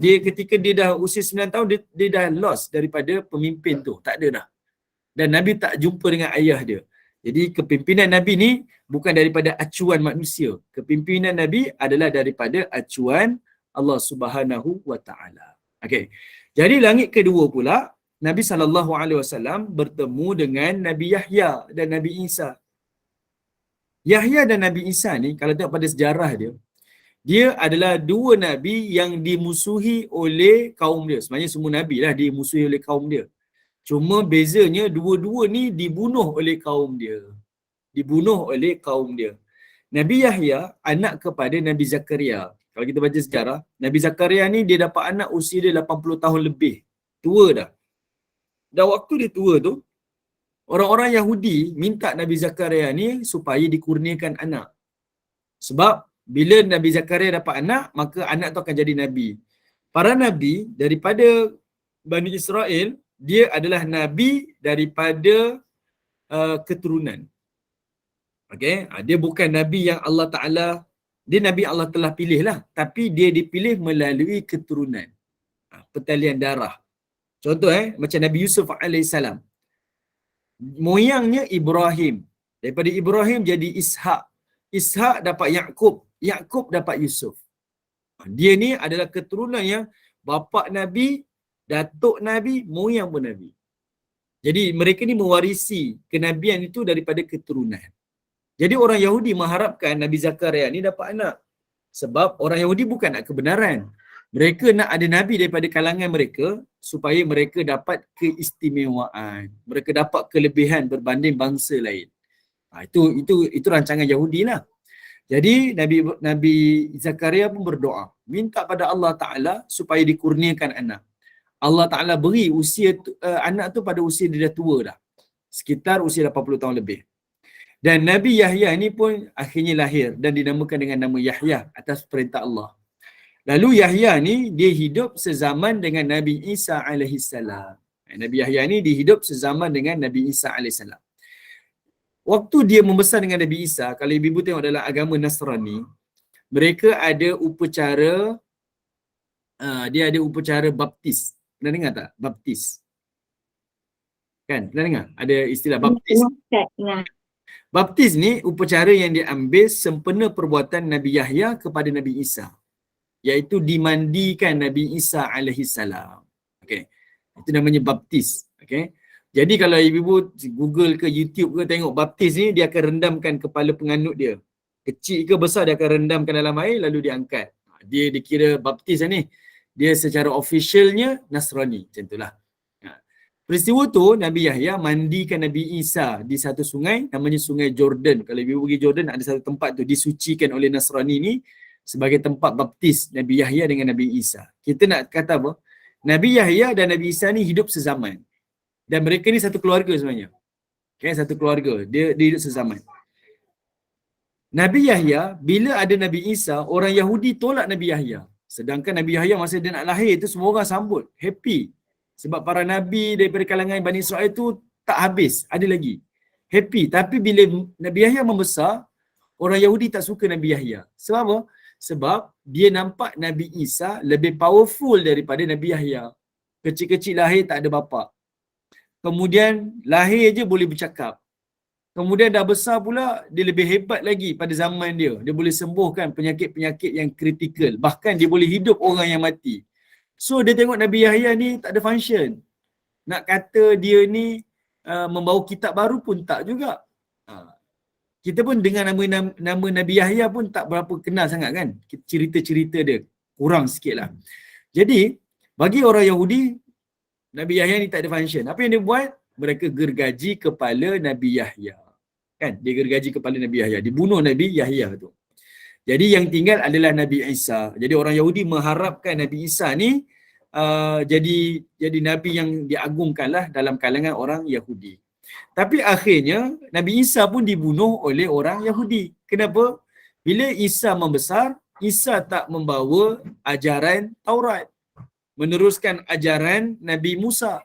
Dia ketika dia dah usia 9 tahun, dia dah lost daripada pemimpin tu. Tak ada dah. Dan Nabi tak jumpa dengan ayah dia. Jadi kepimpinan Nabi ni bukan daripada acuan manusia. Kepimpinan Nabi adalah daripada acuan Allah Subhanahu wa taala. Okey. Jadi langit kedua pula Nabi SAW bertemu dengan Nabi Yahya dan Nabi Isa. Yahya dan Nabi Isa ni kalau tengok pada sejarah dia, dia adalah dua nabi yang dimusuhi oleh kaum dia. Sebenarnya semua nabi lah dimusuhi oleh kaum dia. Cuma bezanya dua-dua ni dibunuh oleh kaum dia. Dibunuh oleh kaum dia. Nabi Yahya anak kepada Nabi Zakaria. Kalau kita baca sejarah, Nabi Zakaria ni dia dapat anak usia dia 80 tahun lebih. Tua dah. Dan waktu dia tua tu, orang-orang Yahudi minta Nabi Zakaria ni supaya dikurniakan anak. Sebab bila Nabi Zakaria dapat anak, maka anak tu akan jadi nabi. Para nabi daripada Bani Israel, dia adalah nabi daripada keturunan. Okey, dia bukan nabi yang Allah Taala, dia nabi Allah telah pilih lah, tapi dia dipilih melalui keturunan. Pertalian darah. Contoh macam Nabi Yusuf alaihissalam. Moyangnya Ibrahim. Daripada Ibrahim jadi Ishak. Ishak dapat Yaqub. Yaqub dapat Yusuf. Dia ni adalah keturunan yang bapa Nabi, datuk Nabi, moyang pun Nabi. Jadi mereka ni mewarisi kenabian itu daripada keturunan. Jadi orang Yahudi mengharapkan Nabi Zakaria ni dapat anak. Sebab orang Yahudi bukan nak kebenaran. Mereka nak ada Nabi daripada kalangan mereka supaya mereka dapat keistimewaan. Mereka dapat kelebihan berbanding bangsa lain. Itu rancangan Yahudi lah. Jadi Nabi Zakaria pun berdoa. Minta pada Allah Ta'ala supaya dikurniakan anak. Allah Ta'ala beri usia anak tu pada usia dia dah tua dah. Sekitar usia 80 tahun lebih. Dan Nabi Yahya ni pun akhirnya lahir dan dinamakan dengan nama Yahya atas perintah Allah. Lalu Yahya ni dia hidup sezaman dengan Nabi Isa alaihissalam. Nabi Yahya ni dia hidup sezaman dengan Nabi Isa alaihissalam. Waktu dia membesar dengan Nabi Isa, kalau ibu-ibu tengok dalam agama Nasrani, mereka ada upacara, dia ada upacara baptis. Pernah dengar tak? Baptis. Kan? Pernah dengar? Ada istilah baptis. Baptis ni upacara yang diambil sempena perbuatan Nabi Yahya kepada Nabi Isa. Iaitu dimandikan Nabi Isa alaihissalam. Okay. Itu namanya baptis. Okay. Jadi kalau ibu-ibu Google ke YouTube ke tengok baptis ni, dia akan rendamkan kepala penganut dia. Kecil ke besar dia akan rendamkan dalam air lalu diangkat. Dia dikira baptis ni. Dia secara officialnya Nasrani. Macam itulah. Peristiwa tu Nabi Yahya mandikan Nabi Isa di satu sungai, namanya Sungai Jordan. Kalau ibu pergi Jordan ada satu tempat tu disucikan oleh Nasrani ni sebagai tempat baptis Nabi Yahya dengan Nabi Isa. Kita nak kata apa? Nabi Yahya dan Nabi Isa ni hidup sezaman. Dan mereka ni satu keluarga sebenarnya. Okay, satu keluarga. Dia hidup sezaman. Nabi Yahya, bila ada Nabi Isa, orang Yahudi tolak Nabi Yahya. Sedangkan Nabi Yahya masa dia nak lahir tu semua orang sambut, happy. Sebab para Nabi daripada kalangan Bani Israel tu tak habis, ada lagi. Happy. Tapi bila Nabi Yahya membesar, orang Yahudi tak suka Nabi Yahya. Sebab apa? Sebab dia nampak Nabi Isa lebih powerful daripada Nabi Yahya. Kecil-kecil lahir tak ada bapa. Kemudian lahir je boleh bercakap. Kemudian dah besar pula, dia lebih hebat lagi pada zaman dia. Dia boleh sembuhkan penyakit-penyakit yang kritikal. Bahkan dia boleh hidup orang yang mati. So dia tengok Nabi Yahya ni tak ada function. Nak kata dia ni membawa kitab baru pun tak juga. Kita pun dengan nama Nabi Yahya pun tak berapa kenal sangat kan. Cerita-cerita dia kurang sikit lah. Jadi bagi orang Yahudi, Nabi Yahya ni tak ada function. Apa yang dia buat? Mereka gergaji kepala Nabi Yahya. Kan? Dia gergaji kepala Nabi Yahya. Dibunuh Nabi Yahya tu. Jadi yang tinggal adalah Nabi Isa. Jadi orang Yahudi mengharapkan Nabi Isa ni jadi Nabi yang diagungkanlah dalam kalangan orang Yahudi. Tapi akhirnya Nabi Isa pun dibunuh oleh orang Yahudi. Kenapa? Bila Isa membesar, Isa tak membawa ajaran Taurat, meneruskan ajaran Nabi Musa.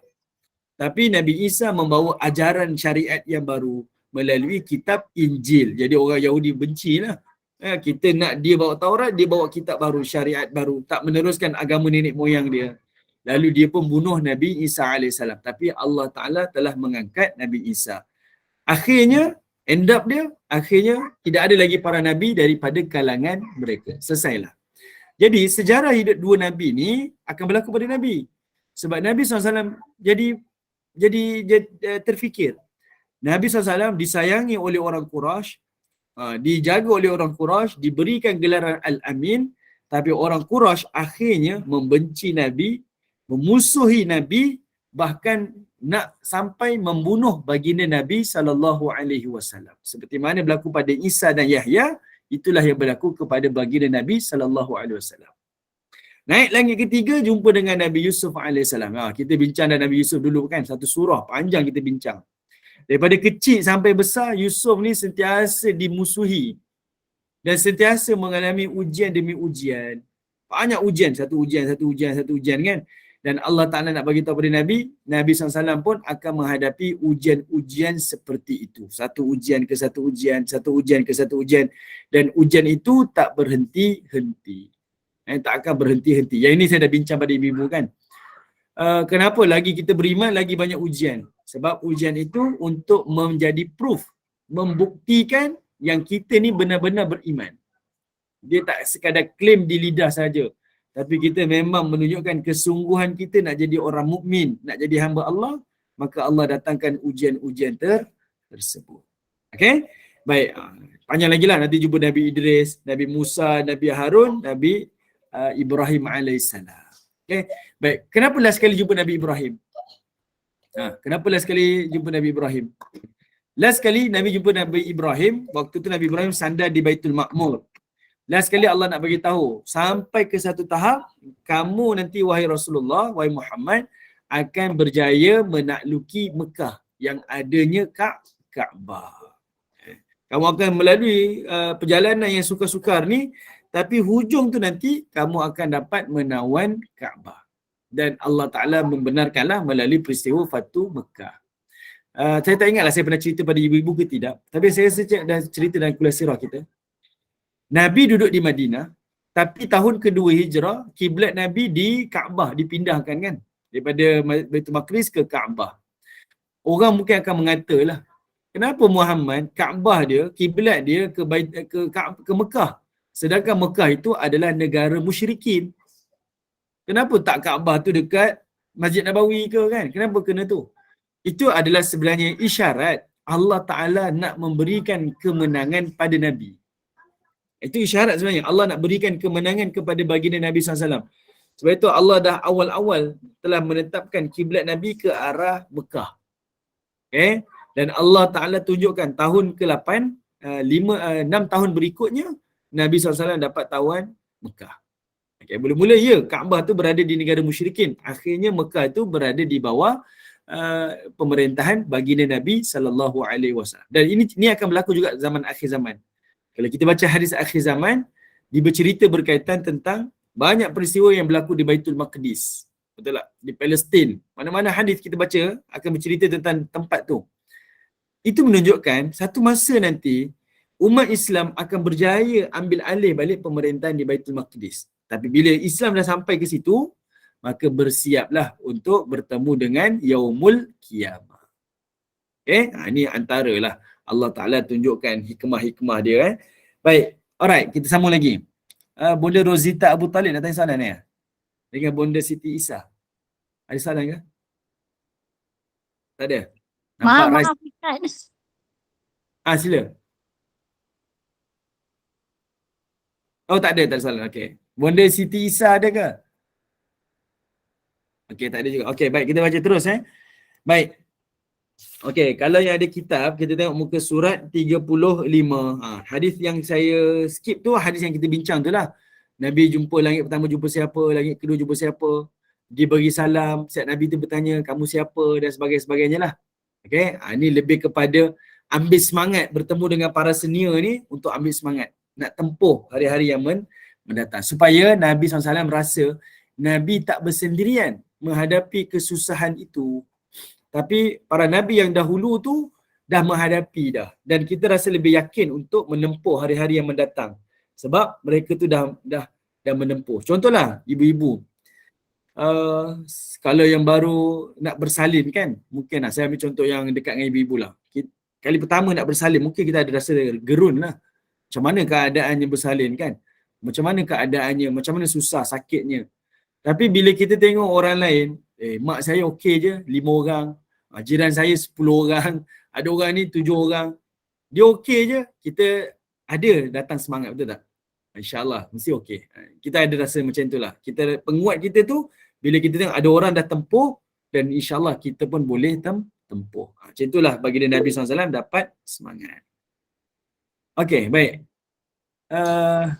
Tapi Nabi Isa membawa ajaran syariat yang baru melalui kitab Injil. Jadi orang Yahudi bencilah. Kita nak dia bawa Taurat, dia bawa kitab baru, syariat baru, tak meneruskan agama nenek moyang dia. Lalu dia pun bunuh Nabi Isa AS. Tapi Allah Ta'ala telah mengangkat Nabi Isa. Akhirnya, end up dia, akhirnya tidak ada lagi para Nabi daripada kalangan mereka. Selesailah. Jadi sejarah hidup dua Nabi ni akan berlaku pada Nabi. Sebab Nabi SAW jadi terfikir. Nabi SAW disayangi oleh orang Quraisy, dijaga oleh orang Quraisy, diberikan gelaran Al-Amin, tapi orang Quraisy akhirnya membenci Nabi, memusuhi Nabi, bahkan nak sampai membunuh baginda Nabi SAW. Seperti mana berlaku pada Isa dan Yahya, itulah yang berlaku kepada baginda Nabi SAW. Naik langit ketiga, jumpa dengan Nabi Yusuf AS. Kita bincang dengan Nabi Yusuf dulu kan, satu surah panjang kita bincang. Daripada kecil sampai besar, Yusuf ni sentiasa dimusuhi dan sentiasa mengalami ujian demi ujian. Banyak ujian, satu ujian kan. Dan Allah Ta'ala nak bagi tahu pada Nabi SAW pun akan menghadapi ujian-ujian seperti itu. Satu ujian ke satu ujian, satu ujian ke satu ujian. Dan ujian itu tak berhenti-henti. Tak akan berhenti-henti. Yang ini saya dah bincang pada ibu-ibu kan. Kenapa lagi kita beriman, lagi banyak ujian? Sebab ujian itu untuk menjadi proof, membuktikan yang kita ni benar-benar beriman. Dia tak sekadar klaim di lidah saja, tapi kita memang menunjukkan kesungguhan kita nak jadi orang mukmin, nak jadi hamba Allah, maka Allah datangkan ujian-ujian tersebut. Okey? Baik, panjang lagi lah, nanti jumpa Nabi Idris, Nabi Musa, Nabi Harun, Nabi Ibrahim alaihissalam. Okey? Baik, kenapa last sekali jumpa Nabi Ibrahim? Kenapa last sekali jumpa Nabi Ibrahim? Last sekali Nabi jumpa Nabi Ibrahim, waktu tu Nabi Ibrahim sandar di Baitul Ma'mur. Last sekali Allah nak bagi tahu, sampai ke satu tahap, kamu nanti wahai Rasulullah, wahai Muhammad, akan berjaya menakluki Mekah yang adanya Kaabah. Kamu akan melalui perjalanan yang sukar-sukar ni, tapi hujung tu nanti kamu akan dapat menawan Kaabah. Dan Allah Ta'ala membenarkanlah melalui peristiwa Fatu Mekah. Saya tak ingatlah saya pernah cerita pada ibu-ibu ke tidak, tapi saya dah cerita dalam kuliah sirah kita. Nabi duduk di Madinah, tapi tahun kedua hijrah, kiblat Nabi di Kaabah dipindahkan kan, daripada Baitul Maqdis ke Kaabah. Orang mungkin akan mengatalah, kenapa Muhammad Kaabah dia, kiblat dia ke Mekah, sedangkan Mekah itu adalah negara musyrikin. Kenapa tak Kaabah tu dekat Masjid Nabawi ke kan? Kenapa kena tu? Itu adalah sebenarnya isyarat Allah Ta'ala nak memberikan kemenangan pada Nabi. Itu isyarat sebenarnya. Allah nak berikan kemenangan kepada baginda Nabi SAW. Sebab itu Allah dah awal-awal telah menetapkan kiblat Nabi ke arah Mekah. Okay? Dan Allah Ta'ala tunjukkan tahun ke-8, 6 tahun berikutnya, Nabi SAW dapat tawan Mekah. Okay, mula-mula ya, Kaabah tu berada di negara musyrikin. Akhirnya Mekah tu berada di bawah pemerintahan baginda Nabi SAW. Dan ini akan berlaku juga zaman akhir zaman. Kalau kita baca hadis akhir zaman, dia bercerita berkaitan tentang banyak peristiwa yang berlaku di Baitul Maqdis. Betul tak? Di Palestin. Mana-mana hadis kita baca akan bercerita tentang tempat tu. Itu menunjukkan satu masa nanti umat Islam akan berjaya ambil alih balik pemerintahan di Baitul Maqdis. Tapi bila Islam dah sampai ke situ, maka bersiaplah untuk bertemu dengan Yaumul Qiyamah. Ini antaralah Allah Ta'ala tunjukkan hikmah-hikmah dia. Baik, alright, kita sambung lagi. Bonda Rozita Abu Talib nak tanya soalan ni. Dengan Bonda Siti Isa. Ada soalan ke? Tak ada? Maaf Ustaz. Sila. Oh, tak ada soalan. Okey. Bonda Siti Isa ada ke? Okey, tak ada juga. Okey, baik, kita baca terus Baik. Okey, kalau yang ada kitab, kita tengok muka surat 35. Hadis yang saya skip tu hadis yang kita bincang tu lah. Nabi jumpa langit pertama jumpa siapa, langit kedua jumpa siapa. Dia bagi salam, setiap Nabi tu bertanya kamu siapa dan sebagainya lah. Okey, ini lebih kepada ambil semangat bertemu dengan para senior ni untuk ambil semangat nak tempuh hari-hari yang mendatang. Supaya Nabi SAW rasa Nabi tak bersendirian menghadapi kesusahan itu. Tapi para Nabi yang dahulu tu dah menghadapi dah. Dan kita rasa lebih yakin untuk menempuh hari-hari yang mendatang. Sebab mereka tu dah menempuh. Contohlah ibu-ibu. Kalau yang baru nak bersalin kan, mungkin saya ambil contoh yang dekat dengan ibu-ibu lah. Kali pertama nak bersalin, mungkin kita ada rasa gerun lah. Macam mana keadaannya bersalin kan? Macam mana keadaannya, macam mana susah, sakitnya. Tapi bila kita tengok orang lain, mak saya okey je, 5 orang. Jiran saya 10 orang. Ada orang ni 7 orang. Dia okey je, kita ada datang semangat, betul tak? InsyaAllah, mesti okey. Kita ada rasa macam tu lah. Kita, penguat kita tu, bila kita tengok ada orang dah tempuh, dan insyaAllah kita pun boleh tempuh. Macam itulah baginda Nabi SAW dapat semangat. Okey, baik.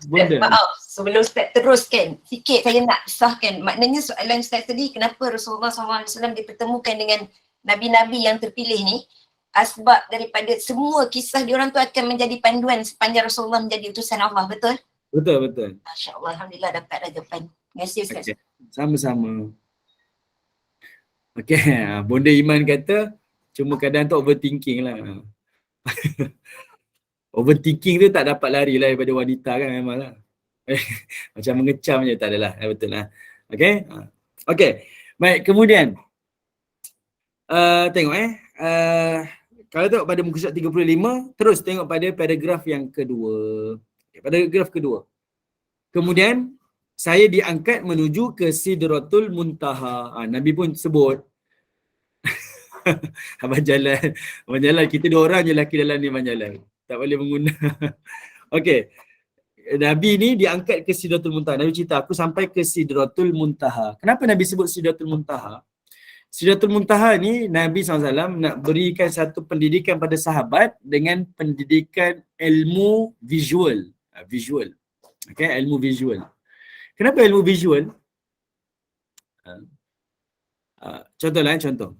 Bunda. Maaf, sebelum Ustaz teruskan, sikit saya nak sahkan. Maknanya soalan Ustaz tadi, kenapa Rasulullah SAW dipertemukan dengan Nabi-Nabi yang terpilih ni, sebab daripada semua kisah diorang tu akan menjadi panduan sepanjang Rasulullah menjadi utusan Allah, betul? Betul. Masya Allah, Alhamdulillah dapat dah jawapan. Terima kasih Ustaz. Okay. Sama-sama. Okey, Bonda Iman kata, cuma kadang tu overthinking lah. Overthinking tu tak dapat lari lah daripada wanita kan memang lah. Macam mengecam je, tak adalah. Betul lah. Okey. Okey. Baik, kemudian. Tengok kalau tengok pada muka surat 35, terus tengok pada paragraf yang kedua. Paragraf kedua. Kemudian saya diangkat menuju ke Sidratul Muntaha. Nabi pun sebut. Abang Jalan, kita 2 orang je lelaki dalam ni Abang Jalan. Tak boleh mengundang. Okey. Nabi ni diangkat ke Sidratul Muntaha. Nabi cerita, aku sampai ke Sidratul Muntaha. Kenapa Nabi sebut Sidratul Muntaha? Sidratul Muntaha ni Nabi SAW nak berikan satu pendidikan pada sahabat dengan pendidikan ilmu visual. Okay, ilmu visual. Kenapa ilmu visual? Contoh.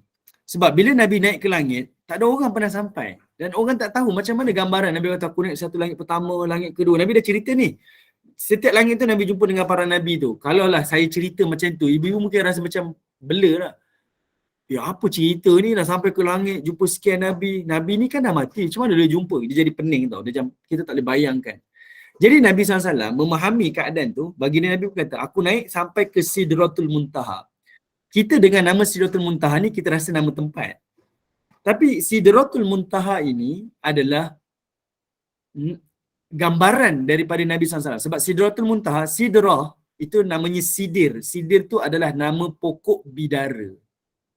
Sebab bila Nabi naik ke langit, tak ada orang pernah sampai. Dan orang tak tahu macam mana gambaran. Nabi kata aku naik satu langit pertama, langit kedua. Nabi dah cerita ni. Setiap langit tu Nabi jumpa dengan para Nabi tu. Kalaulah saya cerita macam tu, ibu-ibu mungkin rasa macam blur lah. Ya apa cerita ni dah sampai ke langit, jumpa sekian Nabi. Nabi ni kan dah mati, macam mana dia jumpa? Dia jadi pening tau, dia macam kita tak boleh bayangkan. Jadi Nabi SAW memahami keadaan tu, baginda Nabi berkata, aku naik sampai ke Sidratul Muntaha. Kita dengan nama Sidratul Muntaha ni kita rasa nama tempat. Tapi Sidratul Muntaha ini adalah gambaran daripada Nabi SAW. Sebab Sidratul Muntaha, Sidrah itu namanya sidir. Sidir tu adalah nama pokok bidara.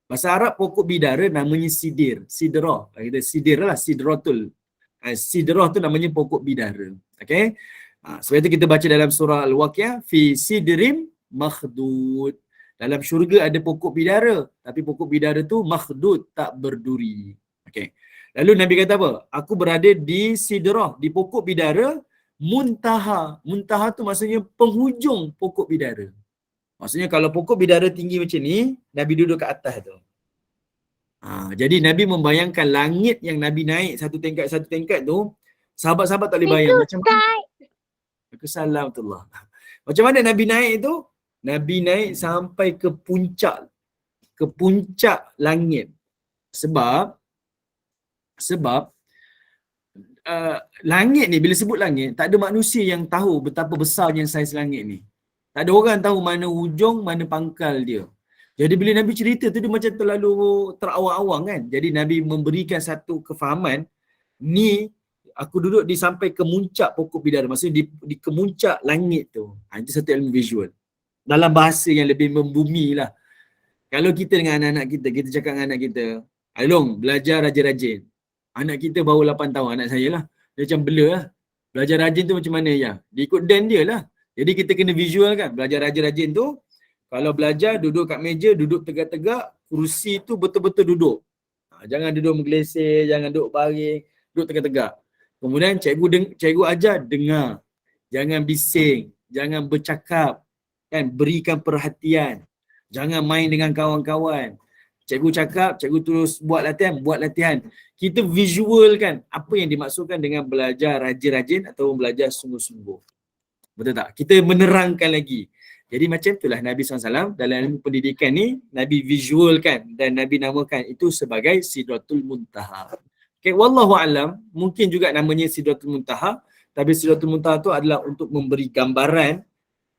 Bahasa Arab pokok bidara namanya sidir. Sidrah. Kita sidir lah, Sidratul. Sidrah tu namanya pokok bidara. Okay. Sebab itu kita baca dalam surah Al-Waqiah, fi sidrim makhdud. Dalam syurga ada pokok bidara, tapi pokok bidara tu makhdud, tak berduri. Okay. Lalu Nabi kata apa? Aku berada di sidrah, di pokok bidara, muntaha. Muntaha tu maksudnya penghujung pokok bidara. Maksudnya kalau pokok bidara tinggi macam ni, Nabi duduk kat atas tu. Jadi Nabi membayangkan langit yang Nabi naik satu tingkat tu, Sahabat-sahabat tak boleh bayang macam mana. Assalamualaikum. Macam mana Nabi naik tu? Nabi naik sampai ke puncak langit. Sebab langit ni, bila sebut langit, tak ada manusia yang tahu betapa besarnya saiz langit ni. Tak ada orang tahu mana hujung, mana pangkal dia. Jadi bila Nabi cerita tu, dia macam terlalu terawang-awang kan. Jadi Nabi memberikan satu kefahaman, ni aku duduk di sampai kemuncak pokok bidara. Maksudnya di kemuncak langit tu. Itu satu ilmu visual. Dalam bahasa yang lebih membumi lah. Kalau kita dengan anak-anak kita cakap dengan anak kita, Along, belajar rajin-rajin. Anak kita baru 8 tahun, anak saya lah. Dia macam blur lah. Belajar rajin tu macam mana ya? Dia ikut dan dia lah. Jadi kita kena visual kan. Belajar rajin-rajin tu, kalau belajar duduk kat meja, duduk tegak-tegak, kursi tu betul-betul duduk. Jangan duduk menggelesir, jangan duduk baring, duduk tegak-tegak. Kemudian cikgu ajar, dengar. Jangan bising, jangan bercakap, kan, berikan perhatian. Jangan main dengan kawan-kawan. Cikgu cakap, cikgu terus buat latihan. Kita visualkan apa yang dimaksudkan dengan belajar rajin-rajin atau belajar sungguh-sungguh. Betul tak? Kita menerangkan lagi. Jadi macam itulah Nabi SAW dalam ilmu pendidikan ni, Nabi visualkan dan Nabi namakan itu sebagai Sidratul Muntaha. Okay, wallahu alam, mungkin juga namanya Sidratul Muntaha, tapi Sidratul Muntaha tu adalah untuk memberi gambaran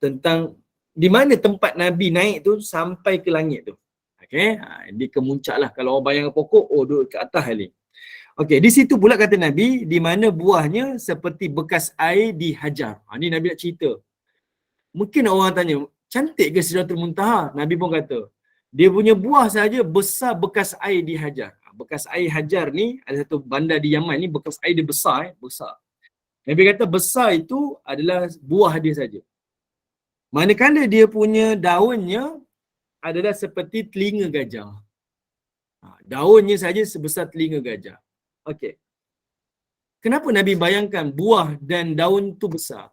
tentang di mana tempat Nabi naik tu sampai ke langit tu. Okay, di kemuncak lah. Kalau orang bayang pokok, duduk ke atas kali. Okay, di situ pula kata Nabi, di mana buahnya seperti bekas air dihajar. Ni Nabi nak cerita. Mungkin orang tanya, cantik ke Sidratul Muntaha? Nabi pun kata, dia punya buah saja besar bekas air dihajar. Bekas air hajar ni, ada satu bandar di Yaman ni, bekas air dia besar. Besar. Nabi kata besar itu adalah buah dia saja. Manakala dia punya daunnya adalah seperti telinga gajah. Daunnya saja sebesar telinga gajah. Okey. Kenapa Nabi bayangkan buah dan daun tu besar?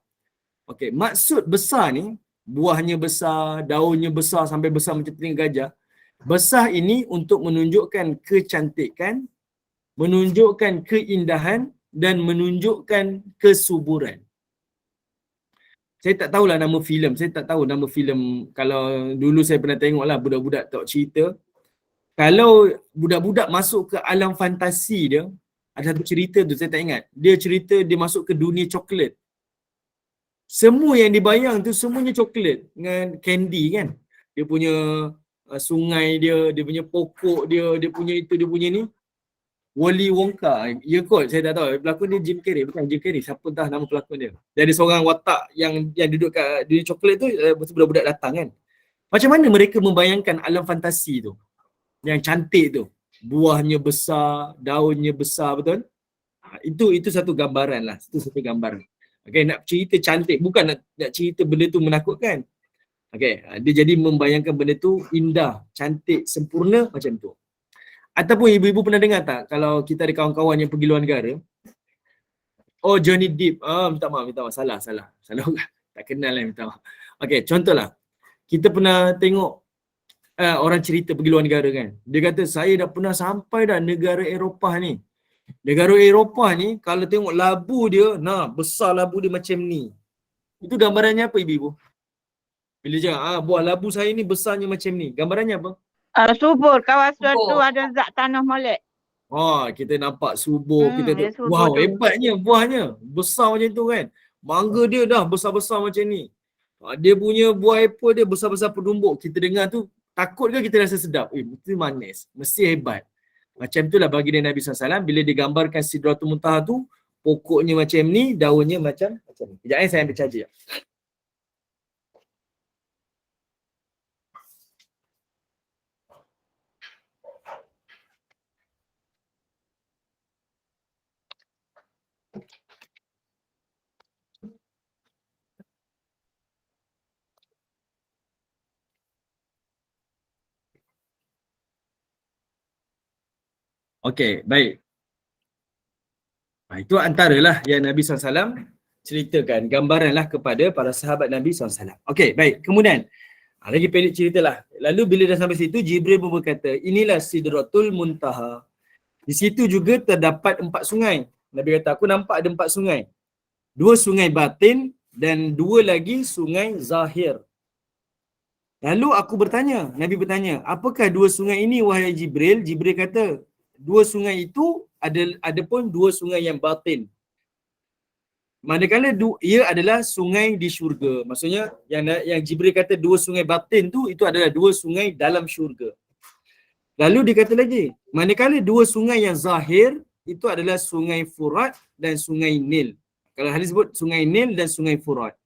Okey, maksud besar ni, buahnya besar, daunnya besar sampai besar macam telinga gajah. Besar ini untuk menunjukkan kecantikan, menunjukkan keindahan dan menunjukkan kesuburan. Saya tak tahulah nama filem. Saya tak tahu nama filem. Kalau dulu saya pernah tengok lah budak-budak tak cerita. Kalau budak-budak masuk ke alam fantasi dia, ada satu cerita tu saya tak ingat. Dia cerita dia masuk ke dunia coklat. Semua yang dibayang tu semuanya coklat dengan candy kan. Dia punya sungai dia punya pokok dia punya itu, dia punya ni. Willy Wonka. Ya kot, saya tak tahu. Pelakon dia Jim Carrey. Bukan Jim Carrey. Siapa entah nama pelakon dia. Dia ada seorang watak yang duduk kat dunia coklat tu, budak-budak datang kan. Macam mana mereka membayangkan alam fantasi tu? Yang cantik tu. Buahnya besar, daunnya besar, betul? Itu satu gambaran lah. Itu satu gambaran. Okay, nak cerita cantik. Bukan nak cerita benda tu menakutkan. Okay, dia jadi membayangkan benda tu indah, cantik, sempurna macam tu. Ataupun ibu-ibu pernah dengar tak kalau kita ada kawan-kawan yang pergi luar negara? Oh, Johnny Depp. Minta maaf. Salah. Tak kenal lah, minta maaf. Okay, contohlah. Kita pernah tengok orang cerita pergi luar negara kan. Dia kata, saya dah pernah sampai dah negara Eropah ni. Negara Eropah ni, kalau tengok labu dia, besar labu dia macam ni. Itu gambarannya apa ibu-ibu? Bila cakap, buah labu saya ni besarnya macam ni. Gambarannya apa? Subur, kawasan tu ada zat tanah molek. Kita nampak subur, kita dia tu, subur wow, tu. hebatnya buahnya. Besar macam tu kan. Mangga dia dah besar-besar macam ni. Dia punya buah apple dia besar-besar penumbuk. Kita dengar tu, takut ke kita rasa sedap? Mesti manis. Mesti hebat. Macam itulah baginda Nabi SAW bila digambarkan Sidratul Muntaha tu, pokoknya macam ni, daunnya macam ni. Sekejap saya ambil charger. Okey, baik. Itu antaralah yang Nabi SAW ceritakan, gambaranlah kepada para sahabat Nabi SAW. Okey, baik. Kemudian, lagi pendek ceritalah. Lalu bila dah sampai situ, Jibril pun berkata, inilah Sidratul Muntaha. Di situ juga terdapat 4 sungai. Nabi kata, aku nampak ada 4 sungai. 2 sungai batin dan 2 lagi sungai zahir. Lalu aku bertanya, Nabi bertanya, apakah 2 sungai ini wahai Jibril? Jibril kata, 2 sungai itu ada pun 2 sungai yang batin. Manakala ia adalah sungai di syurga. Maksudnya yang Jibril kata 2 sungai batin tu, itu adalah 2 sungai dalam syurga. Lalu dia kata lagi, manakala 2 sungai yang zahir, itu adalah sungai Furat dan sungai Nil. Kalau hadis sebut sungai Nil dan sungai Furat.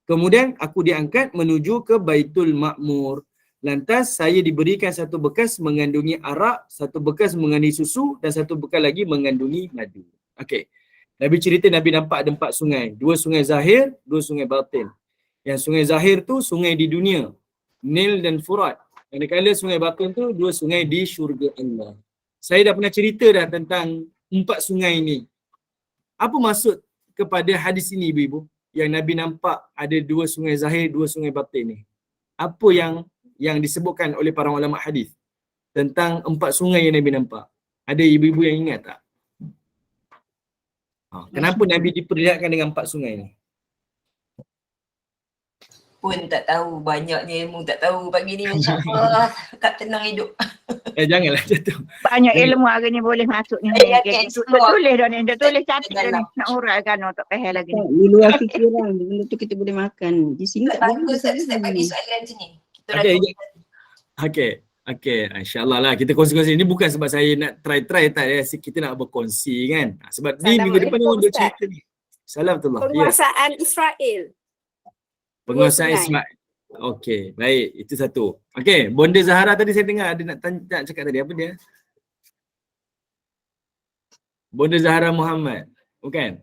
Kemudian aku diangkat menuju ke Baitul Ma'mur. Lantas saya diberikan satu bekas mengandungi arak, satu bekas mengandungi susu dan satu bekas lagi mengandungi madu. Okey. Nabi cerita Nabi nampak ada 4 sungai. 2 sungai zahir, 2 sungai batin. Yang sungai zahir tu sungai di dunia. Nil dan Furat. Manakala sungai batin tu 2 sungai di syurga Allah. Saya dah pernah cerita dah tentang 4 sungai ni. Apa maksud kepada hadis ini ibu-ibu? Yang Nabi nampak ada 2 sungai zahir, 2 sungai batin ni. Apa yang disebutkan oleh para ulama hadis tentang 4 sungai yang Nabi nampak? Ada ibu-ibu yang ingat tak? Kenapa Nabi diperlihatkan dengan 4 sungai ni? Pun tak tahu, banyaknya ilmu tak tahu pagi ni, Masya Allah. Tak tenang hidup. Janganlah macam tu. Banyak ilmu hari ni boleh masuk ni. Ya, kan, semua. Tulis dah ni. Dia tulis cantik dah ni. Dalam. Nak uraikan tak payah lagi ni. Di luar fikiran, benda tu kita boleh makan. Di sini tak boleh. Bagus Ustaz bagi soalan sini. Kita Okey. Okey, insya-Allah lah kita kongsi-kongsi. Ini bukan sebab saya nak try tak ya. Kita nak berkongsi kan. Sebab ni minggu depan ni untuk cerita ni. Salamullah. Ya. Penguasaan Israel. Penguasaan Sungai. Ismail. Okey, baik. Itu satu. Okey, Bonda Zahara tadi saya dengar ada nak cakap tadi. Apa dia? Bonda Zahara Muhammad. Bukan?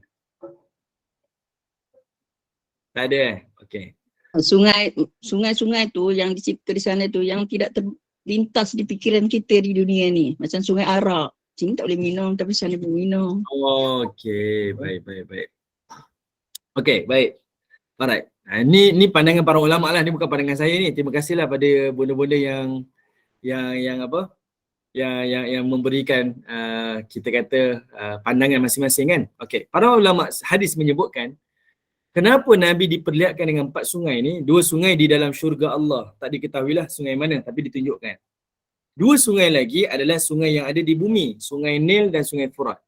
Tak ada Okey. Sungai-sungai tu yang dicipta di sana tu yang tidak terlintas di fikiran kita di dunia ni. Macam sungai Arak. Sini tak boleh minum tapi sana boleh minum. Okey, baik. Okey, baik. Alright. Ni pandangan para ulama lah, ni bukan pandangan saya ni. Terima kasihlah pada bonda-bonda yang apa? Yang memberikan kita kata pandangan masing-masing kan. Okey, para ulama hadis menyebutkan kenapa Nabi diperlihatkan dengan 4 sungai ni, 2 sungai di dalam syurga Allah. Tak diketahuilah sungai mana tapi ditunjukkan. 2 sungai lagi adalah sungai yang ada di bumi, sungai Nil dan sungai Furat.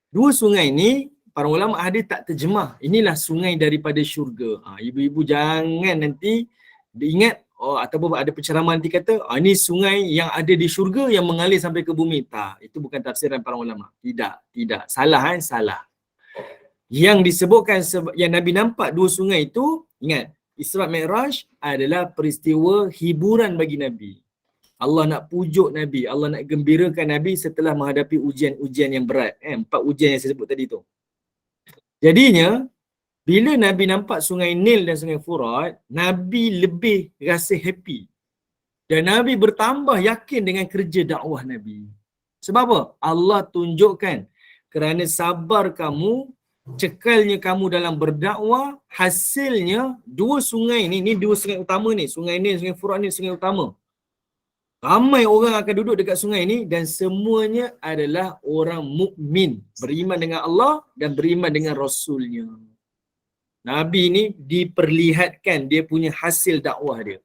2 sungai ni para ulama hadis tak terjemah. Inilah sungai daripada syurga. Ibu-ibu jangan nanti diingat ataupun ada penceraman nanti kata ini sungai yang ada di syurga yang mengalir sampai ke bumi. Tak, itu bukan tafsiran para ulama. Tidak. Salah. Yang disebutkan yang Nabi nampak 2 sungai itu, ingat, Isra Mi'raj adalah peristiwa hiburan bagi Nabi. Allah nak pujuk Nabi, Allah nak gembirakan Nabi setelah menghadapi ujian-ujian yang berat. 4 ujian yang saya sebut tadi tu. Jadinya, bila Nabi nampak sungai Nil dan sungai Furat, Nabi lebih rasa happy. Dan Nabi bertambah yakin dengan kerja dakwah Nabi. Sebab apa? Allah tunjukkan kerana sabar kamu, cekalnya kamu dalam berdakwah, hasilnya 2 sungai ni 2 sungai utama ni, sungai Nil, sungai Furat ni sungai utama. Ramai orang akan duduk dekat sungai ni dan semuanya adalah orang mukmin, beriman dengan Allah dan beriman dengan Rasulnya. Nabi ni diperlihatkan dia punya hasil dakwah dia.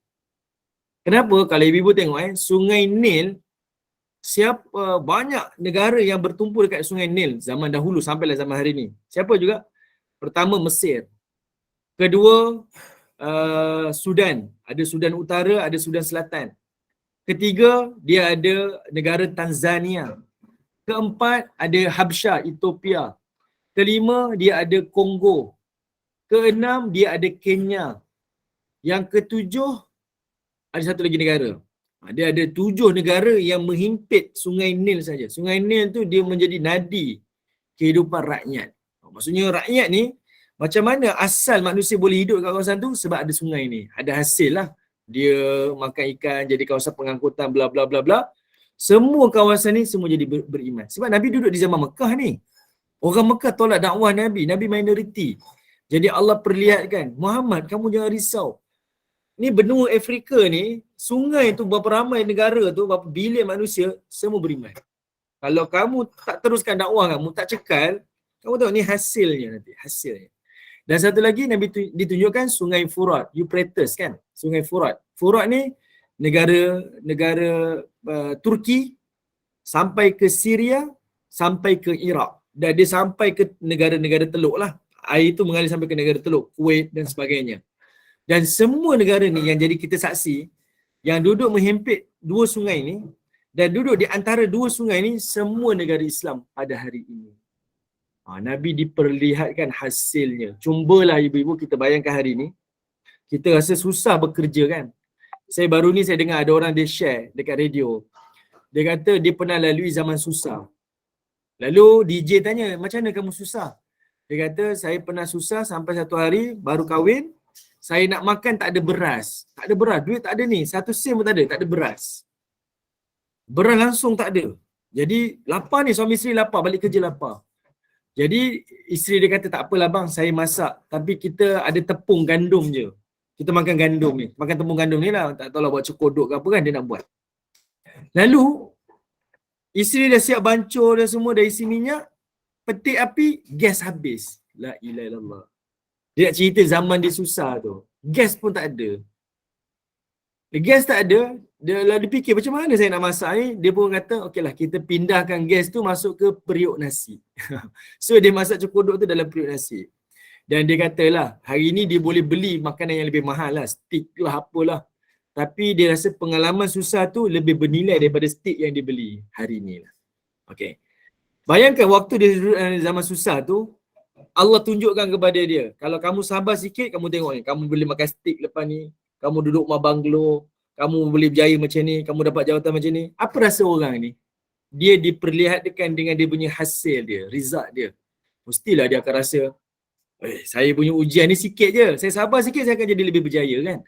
Kenapa? Kalau ibu-ibu tengok sungai Nil, banyak negara yang bertumpul dekat sungai Nil zaman dahulu sampailah zaman hari ni. Siapa juga? Pertama Mesir. Kedua Sudan. Ada Sudan Utara, ada Sudan Selatan. Ketiga, dia ada negara Tanzania. Keempat, ada Habsyah, Ethiopia. Kelima, dia ada Kongo. Keenam, dia ada Kenya. Yang ketujuh, ada satu lagi negara. Dia ada 7 negara yang menghimpit sungai Nil saja. Sungai Nil tu dia menjadi nadi kehidupan rakyat. Maksudnya rakyat ni, macam mana asal manusia boleh hidup kat kawasan tu? Sebab ada sungai ni. Ada hasil lah. Dia makan ikan, jadi kawasan pengangkutan, bla bla bla bla. Semua kawasan ni semua jadi beriman. Sebab Nabi duduk di zaman Mekah ni. Orang Mekah tolak dakwah Nabi. Nabi minoriti. Jadi Allah perlihatkan, Muhammad kamu jangan risau. Ni benua Afrika ni, sungai tu berapa ramai negara tu, berapa bilion manusia, semua beriman. Kalau kamu tak teruskan dakwah kamu, tak cekal, Kamu tengok ni hasilnya nanti, hasilnya. Dan satu lagi Nabi ditunjukkan Sungai Furat, Euphrates kan, Sungai Furat. Furat ni negara Turki sampai ke Syria, sampai ke Iraq. Dan dia sampai ke negara-negara Teluk lah. Air itu mengalir sampai ke negara Teluk, Kuwait dan sebagainya. Dan semua negara ni yang jadi kita saksi, yang duduk menghempit dua sungai ni, dan duduk di antara dua sungai ni, semua negara Islam pada hari ini. Nabi diperlihatkan hasilnya. Cubalah ibu-ibu kita bayangkan hari ni, kita rasa susah bekerja kan. Saya baru ni saya dengar ada orang dia share dekat radio. Dia kata dia pernah lalui zaman susah. Lalu DJ tanya, macam mana kamu susah? Dia kata saya pernah susah sampai satu hari baru kahwin, saya nak makan tak ada beras. Tak ada beras, duit tak ada ni, 1 sen pun tak ada beras. Beras langsung tak ada. Jadi lapar ni, suami isteri lapar, balik kerja lapar. Jadi isteri dia kata tak apalah bang, saya masak. Tapi kita ada tepung gandum je. Kita makan gandum ni. Makan tepung gandum ni lah. Tak tahulah buat cekodok ke apa kan dia nak buat. Lalu isteri dah siap bancur dah semua, dah isi minyak. Petik api, gas habis. La ilaha illallah. Dia nak cerita zaman dia susah tu. Gas pun tak ada. Gas tak ada, dia fikir macam mana saya nak masak ni. Dia pun kata, okeylah kita pindahkan gas tu masuk ke periuk nasi. So dia masak cekodok tu dalam periuk nasi. Dan dia katalah, hari ni dia boleh beli makanan yang lebih mahal lah. Steak lah, apalah. Tapi dia rasa pengalaman susah tu lebih bernilai daripada steak yang dia beli hari ni lah. Okay. Bayangkan waktu dia zaman susah tu, Allah tunjukkan kepada dia, kalau kamu sabar sikit, kamu tengok ni, kamu boleh makan steak lepas ni, kamu duduk rumah banglo, kamu boleh berjaya macam ni, kamu dapat jawatan macam ni. Apa rasa orang ni? Dia diperlihatkan dengan dia punya hasil dia, result dia. Mestilah dia akan rasa, saya punya ujian ni sikit je, saya sabar sikit saya akan jadi lebih berjaya kan.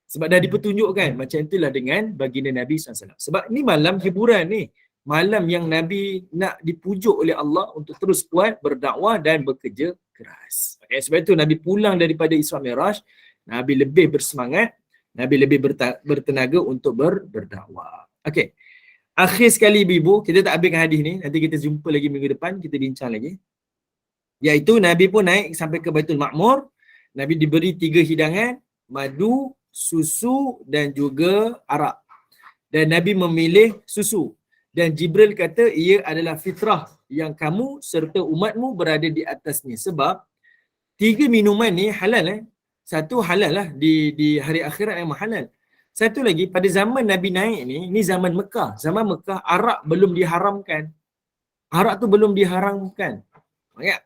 Sebab dah dipertunjukkan. Macam itulah dengan baginda Nabi SAW. Sebab ni malam hiburan ni. Malam yang Nabi nak dipujuk oleh Allah untuk terus kuat berdakwah dan bekerja keras. Okay, sebab itu Nabi pulang daripada Isra Mi'raj, Nabi lebih bersemangat, Nabi lebih bertenaga untuk berdakwah. Okey. Akhir sekali ibu-ibu, kita tak habiskan hadis ni, nanti kita jumpa lagi minggu depan, kita bincang lagi. Iaitu Nabi pun naik sampai ke Baitul Ma'mur, Nabi diberi 3 hidangan, madu, susu dan juga arak. Dan Nabi memilih susu. Dan Jibril kata ia adalah fitrah yang kamu serta umatmu berada di atasnya. Sebab 3 minuman ni halal. Satu halal lah di hari akhirat yang halal. Satu lagi pada zaman Nabi naik ni zaman Mekah. Zaman Mekah arak belum diharamkan. Arak tu belum diharamkan.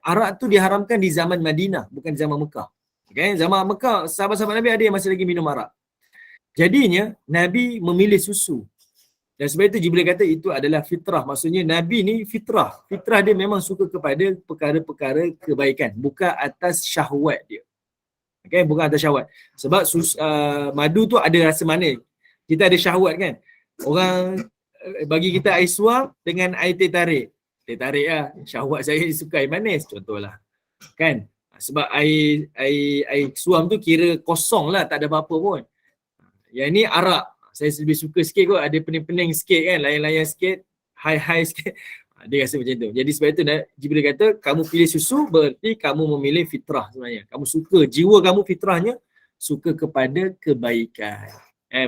Arak tu diharamkan di zaman Madinah, bukan di zaman Mekah. Okay? Zaman Mekah sahabat-sahabat Nabi ada yang masih lagi minum arak. Jadinya Nabi memilih susu. Dan sebab itu Jibril kata itu adalah fitrah. Maksudnya Nabi ni fitrah. Fitrah dia memang suka kepada perkara-perkara kebaikan. Bukan atas syahwat dia. Okay, bukan atas syahwat. Sebab madu tu ada rasa manis. Kita ada syahwat kan. Orang bagi kita air suam dengan air teh tarik. Teh tarik lah. Syahwat saya suka air manis contohlah. Kan. Sebab air suam tu kira kosong lah. Tak ada apa-apa pun. Yang ni arak. Saya lebih suka sikit kot, ada pening-pening sikit kan, layan-layan sikit, high-high sikit. Dia rasa macam tu. Jadi sebab itu Jibril kata, kamu pilih susu berarti kamu memilih fitrah sebenarnya. Kamu suka, jiwa kamu fitrahnya suka kepada kebaikan.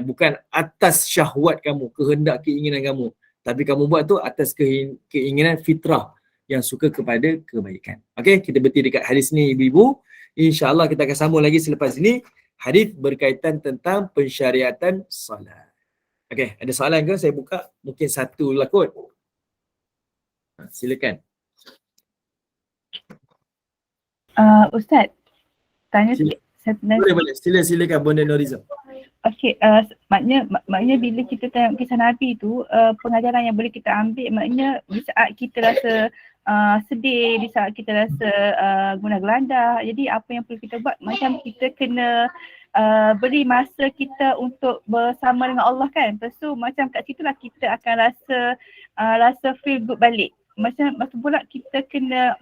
Bukan atas syahwat kamu, kehendak keinginan kamu. Tapi kamu buat tu atas keinginan fitrah yang suka kepada kebaikan. Okey, kita berhenti dekat hadis ni ibu-ibu. InsyaAllah kita akan sambung lagi selepas ini. Hadis berkaitan tentang pensyariatan salat. Okey, ada soalan ke? Saya buka mungkin satu lah kot. Silakan. Ustaz, tanya sikit. Boleh. Silakan Bonda Nuriza. Okey, maknanya bila kita tengok kisah Nabi tu, pengajaran yang boleh kita ambil, maknanya di saat kita rasa sedih, di saat kita rasa guna gelanda, jadi apa yang perlu kita buat, macam kita kena beri masa kita untuk bersama dengan Allah kan. Lepas tu macam kat situ lah kita akan rasa feel good balik. Macam pula kita kena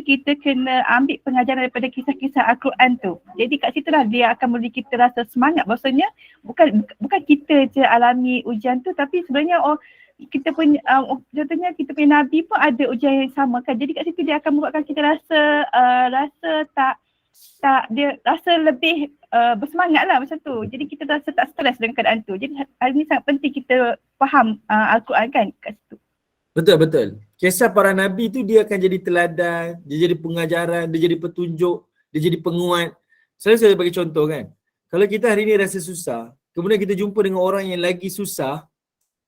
kita kena ambil pengajaran daripada kisah-kisah Al-Quran tu. Jadi kat situ lah dia akan beri kita rasa semangat. Maksudnya bukan kita je alami ujian tu, tapi sebenarnya kita punya contohnya kita punya Nabi pun ada ujian yang sama kan. Jadi kat situ dia akan membuatkan kita rasa dia rasa lebih bersemangat lah macam tu. Jadi kita rasa tak stres dengan keadaan tu. Jadi hari ni sangat penting kita faham Al-Quran kan kat situ. Betul. Kisah para Nabi tu dia akan jadi teladan, dia jadi pengajaran, dia jadi petunjuk, dia jadi penguat. Saya bagi contoh kan. Kalau kita hari ni rasa susah, kemudian kita jumpa dengan orang yang lagi susah,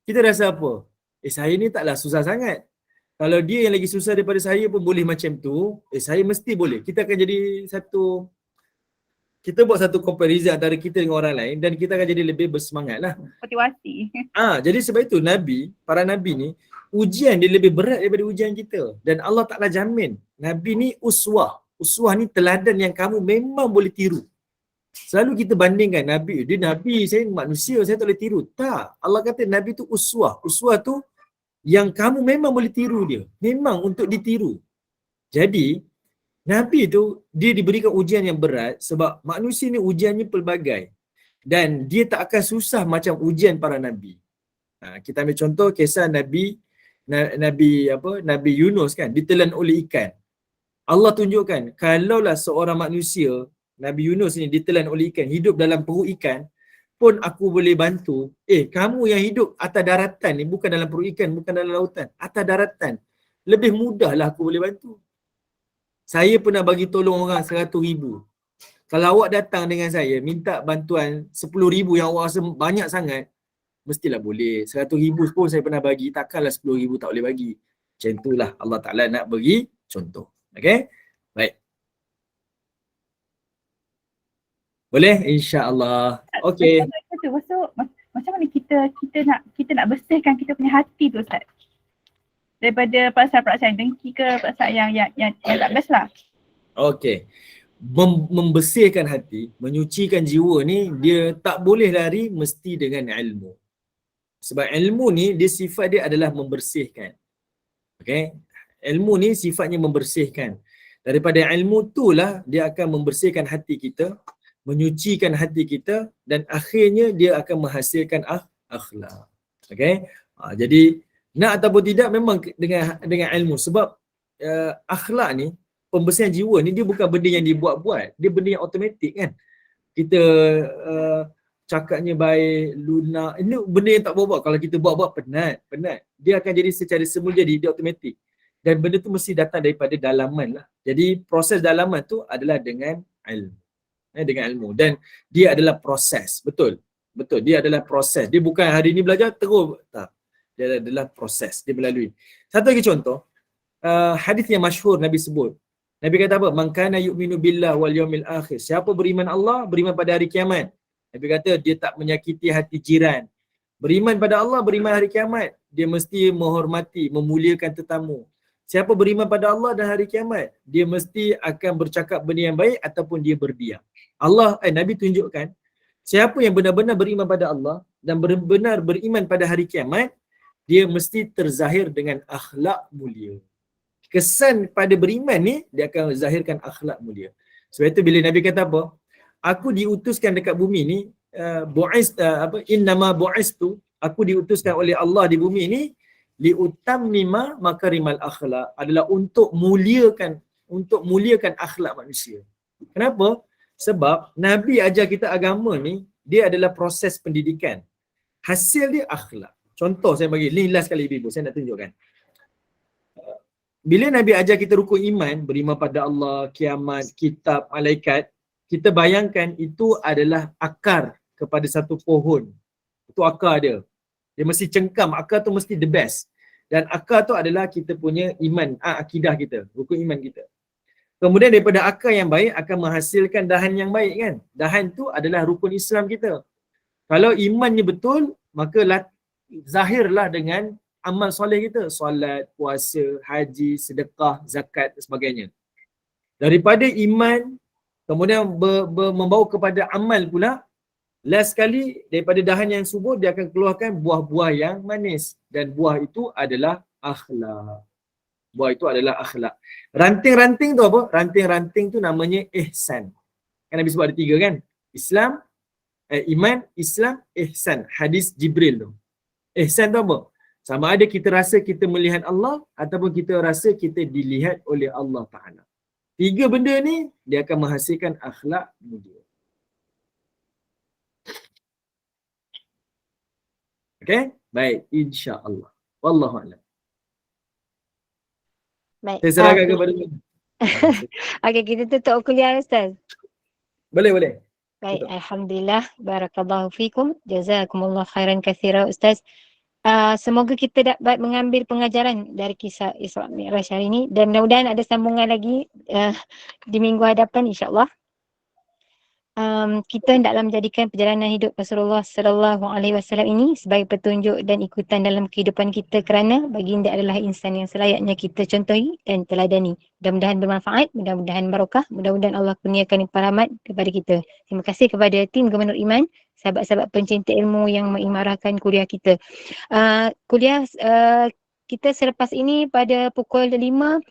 kita rasa apa? Saya ni taklah susah sangat. Kalau dia yang lagi susah daripada saya pun boleh macam tu, saya mesti boleh. Kita akan jadi kita buat satu comparison antara kita dengan orang lain dan kita akan jadi lebih bersemangat lah. Motivasi. Jadi sebab itu para Nabi ni, ujian dia lebih berat daripada ujian kita. Dan Allah Ta'ala jamin, Nabi ni uswah. Uswah ni teladan yang kamu memang boleh tiru. Selalu kita bandingkan Nabi, dia Nabi, saya manusia, saya tak boleh tiru. Tak, Allah kata Nabi tu uswah. Uswah tu yang kamu memang boleh tiru dia. Memang untuk ditiru. Jadi, Nabi tu dia diberikan ujian yang berat sebab manusia ni ujiannya pelbagai. Dan dia tak akan susah macam ujian para Nabi. Kita ambil contoh kisah Nabi Yunus kan, ditelan oleh ikan. Allah tunjukkan, kalaulah seorang manusia, Nabi Yunus ni ditelan oleh ikan, hidup dalam perut ikan, pun aku boleh bantu. Kamu yang hidup atas daratan ni, bukan dalam perut ikan, bukan dalam lautan, atas daratan, lebih mudahlah aku boleh bantu. Saya pernah bagi tolong orang 100,000. Kalau awak datang dengan saya, minta bantuan 10,000 yang awak rasa banyak sangat, mestilah boleh. 100,000 pun saya pernah bagi, takkanlah 10,000 tak boleh bagi. Macam itulah Allah Ta'ala nak bagi contoh. Okay? Baik. Boleh? InsyaAllah. Okay. Macam mana kita nak bersihkan kita punya hati tu Ustaz? Daripada perasaan-perasaan dengki ke perasaan yang tak best lah. Okay. Membersihkan hati, menyucikan jiwa ni, dia tak boleh lari mesti dengan ilmu. Sebab ilmu ni, dia sifat dia adalah membersihkan. Okay. Ilmu ni sifatnya membersihkan. Daripada ilmu itulah dia akan membersihkan hati kita, menyucikan hati kita dan akhirnya dia akan menghasilkan akhlak. Okay. Jadi nak ataupun tidak memang dengan ilmu sebab akhlak ni, pembersihan jiwa ni dia bukan benda yang dibuat-buat, dia benda yang automatik kan. Kita cakapnya baik, lunak, ini benda yang tak buat-buat. Kalau kita buat-buat penat. Dia akan jadi secara semula jadi dia automatik. Dan benda tu mesti datang daripada dalaman lah. Jadi proses dalaman tu adalah dengan ilmu. Dengan ilmu. Dan dia adalah proses. Betul. Dia adalah proses. Dia bukan hari ni belajar terus. Tak. Dia adalah proses. Dia melalui. Satu lagi contoh. Hadis yang masyhur Nabi sebut. Nabi kata apa? Man kana yu'minu billah wal yawmil akhir. Siapa beriman Allah, beriman pada hari kiamat. Nabi kata dia tak menyakiti hati jiran. Beriman pada Allah, beriman hari kiamat. Dia mesti menghormati, memuliakan tetamu. Siapa beriman pada Allah dan hari kiamat, dia mesti akan bercakap benda yang baik ataupun dia berdiam. Nabi tunjukkan, siapa yang benar-benar beriman pada Allah dan benar-benar beriman pada hari kiamat, dia mesti terzahir dengan akhlak mulia. Kesan pada beriman ni, dia akan zahirkan akhlak mulia. Sebab itu bila Nabi kata apa? Aku diutuskan dekat bumi ni, innama bu'istu, aku diutuskan oleh Allah di bumi ni, liutammima makarimal akhlak, adalah untuk muliakan akhlak manusia. Kenapa? Sebab Nabi ajar kita agama ni, dia adalah proses pendidikan. Hasil dia akhlak. Contoh saya bagi, ni last kali ibu, saya nak tunjukkan. Bila Nabi ajar kita rukun iman, beriman pada Allah, kiamat, kitab, malaikat, kita bayangkan itu adalah akar kepada satu pohon. Itu akar dia. Dia mesti cengkam, akar tu mesti the best. Dan akar tu adalah kita punya iman, akidah kita, rukun iman kita. Kemudian daripada akar yang baik akan menghasilkan dahan yang baik kan. Dahan tu adalah rukun Islam kita. Kalau imannya betul, maka zahirlah dengan amal soleh kita. Solat, puasa, haji, sedekah, zakat dan sebagainya. Daripada iman, kemudian membawa kepada amal pula, last sekali daripada dahan yang subur, dia akan keluarkan buah-buah yang manis. Dan buah itu adalah akhlak. Ranting-ranting tu apa? Ranting-ranting tu namanya ihsan. Kan Nabi sebut ada 3 kan? Iman, Islam, ihsan. Hadis Jibril tu. Ihsan tu apa? Sama ada kita rasa kita melihat Allah ataupun kita rasa kita dilihat oleh Allah Ta'ala. 3 benda ni dia akan menghasilkan akhlak mulia. Okay? Baik, insya-Allah. Wallahu a'lam. Baik. Saya serahkan kepada Okey, kita tutup kuliah Ustaz. boleh. Baik, alhamdulillah, barakallahu fikum, jazakumullah khairan katsira Ustaz. Semoga kita dapat mengambil pengajaran dari kisah Isra Mi'raj hari ini dan mudah-mudahan ada sambungan lagi di minggu hadapan insya-Allah. Kita hendaklah menjadikan perjalanan hidup Rasulullah sallallahu alaihi wasallam ini sebagai petunjuk dan ikutan dalam kehidupan kita kerana baginda adalah insan yang selayaknya kita contohi dan teladani. Mudah-mudahan bermanfaat, mudah-mudahan barakah, mudah-mudahan Allah kurniakan rahmat kepada kita. Terima kasih kepada tim Gemenur Iman, sahabat-sahabat pencinta ilmu yang mengimarahkan kuliah kita. Kuliah kita selepas ini pada pukul 5:10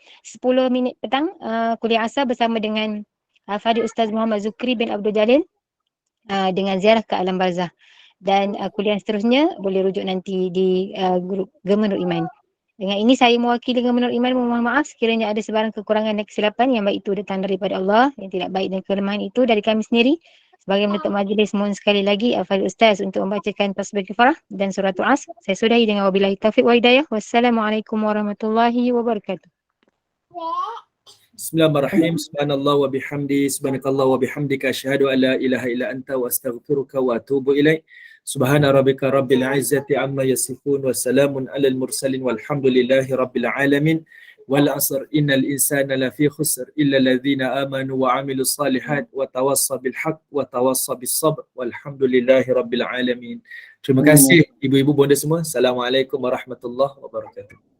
petang, kuliah asar bersama dengan Fadil Ustaz Muhammad Zukri bin Abdul Jalil dengan ziarah ke alam barzah. Dan kuliah seterusnya boleh rujuk nanti di grup Gemenur Iman. Dengan ini saya mewakili Gemenur Iman memohon maaf sekiranya ada sebarang kekurangan dan kesilapan yang baik itu datang daripada Allah, yang tidak baik dan kelemahan itu dari kami sendiri. Sebagai menutup majlis, mohon sekali lagi Fadil Ustaz untuk membacakan tasbih kifarah dan suratul Asr. Saya sudahi dengan wabillahi taufiq wa hidayah. Wassalamualaikum warahmatullahi wabarakatuh. Bismillahirrahmanirrahim. Subhanallah wa bihamdi, subhanakallah wa bihamdika, asyhadu an la ilaha illa anta wa astaghfiruka wa atubu ilaik. Subhana rabbika rabbil izzati amma yasifun wa salamun alal mursalin walhamdulillahi rabbil alamin. Wal asr innal insana lafi khusr illa alladhina amanu wa amilus salihat wa tawassaw bil haqq wa tawassaw bis sabr walhamdulillahi rabbil alamin. Terima kasih ibu-ibu bonda semua. Assalamualaikum warahmatullahi wabarakatuh.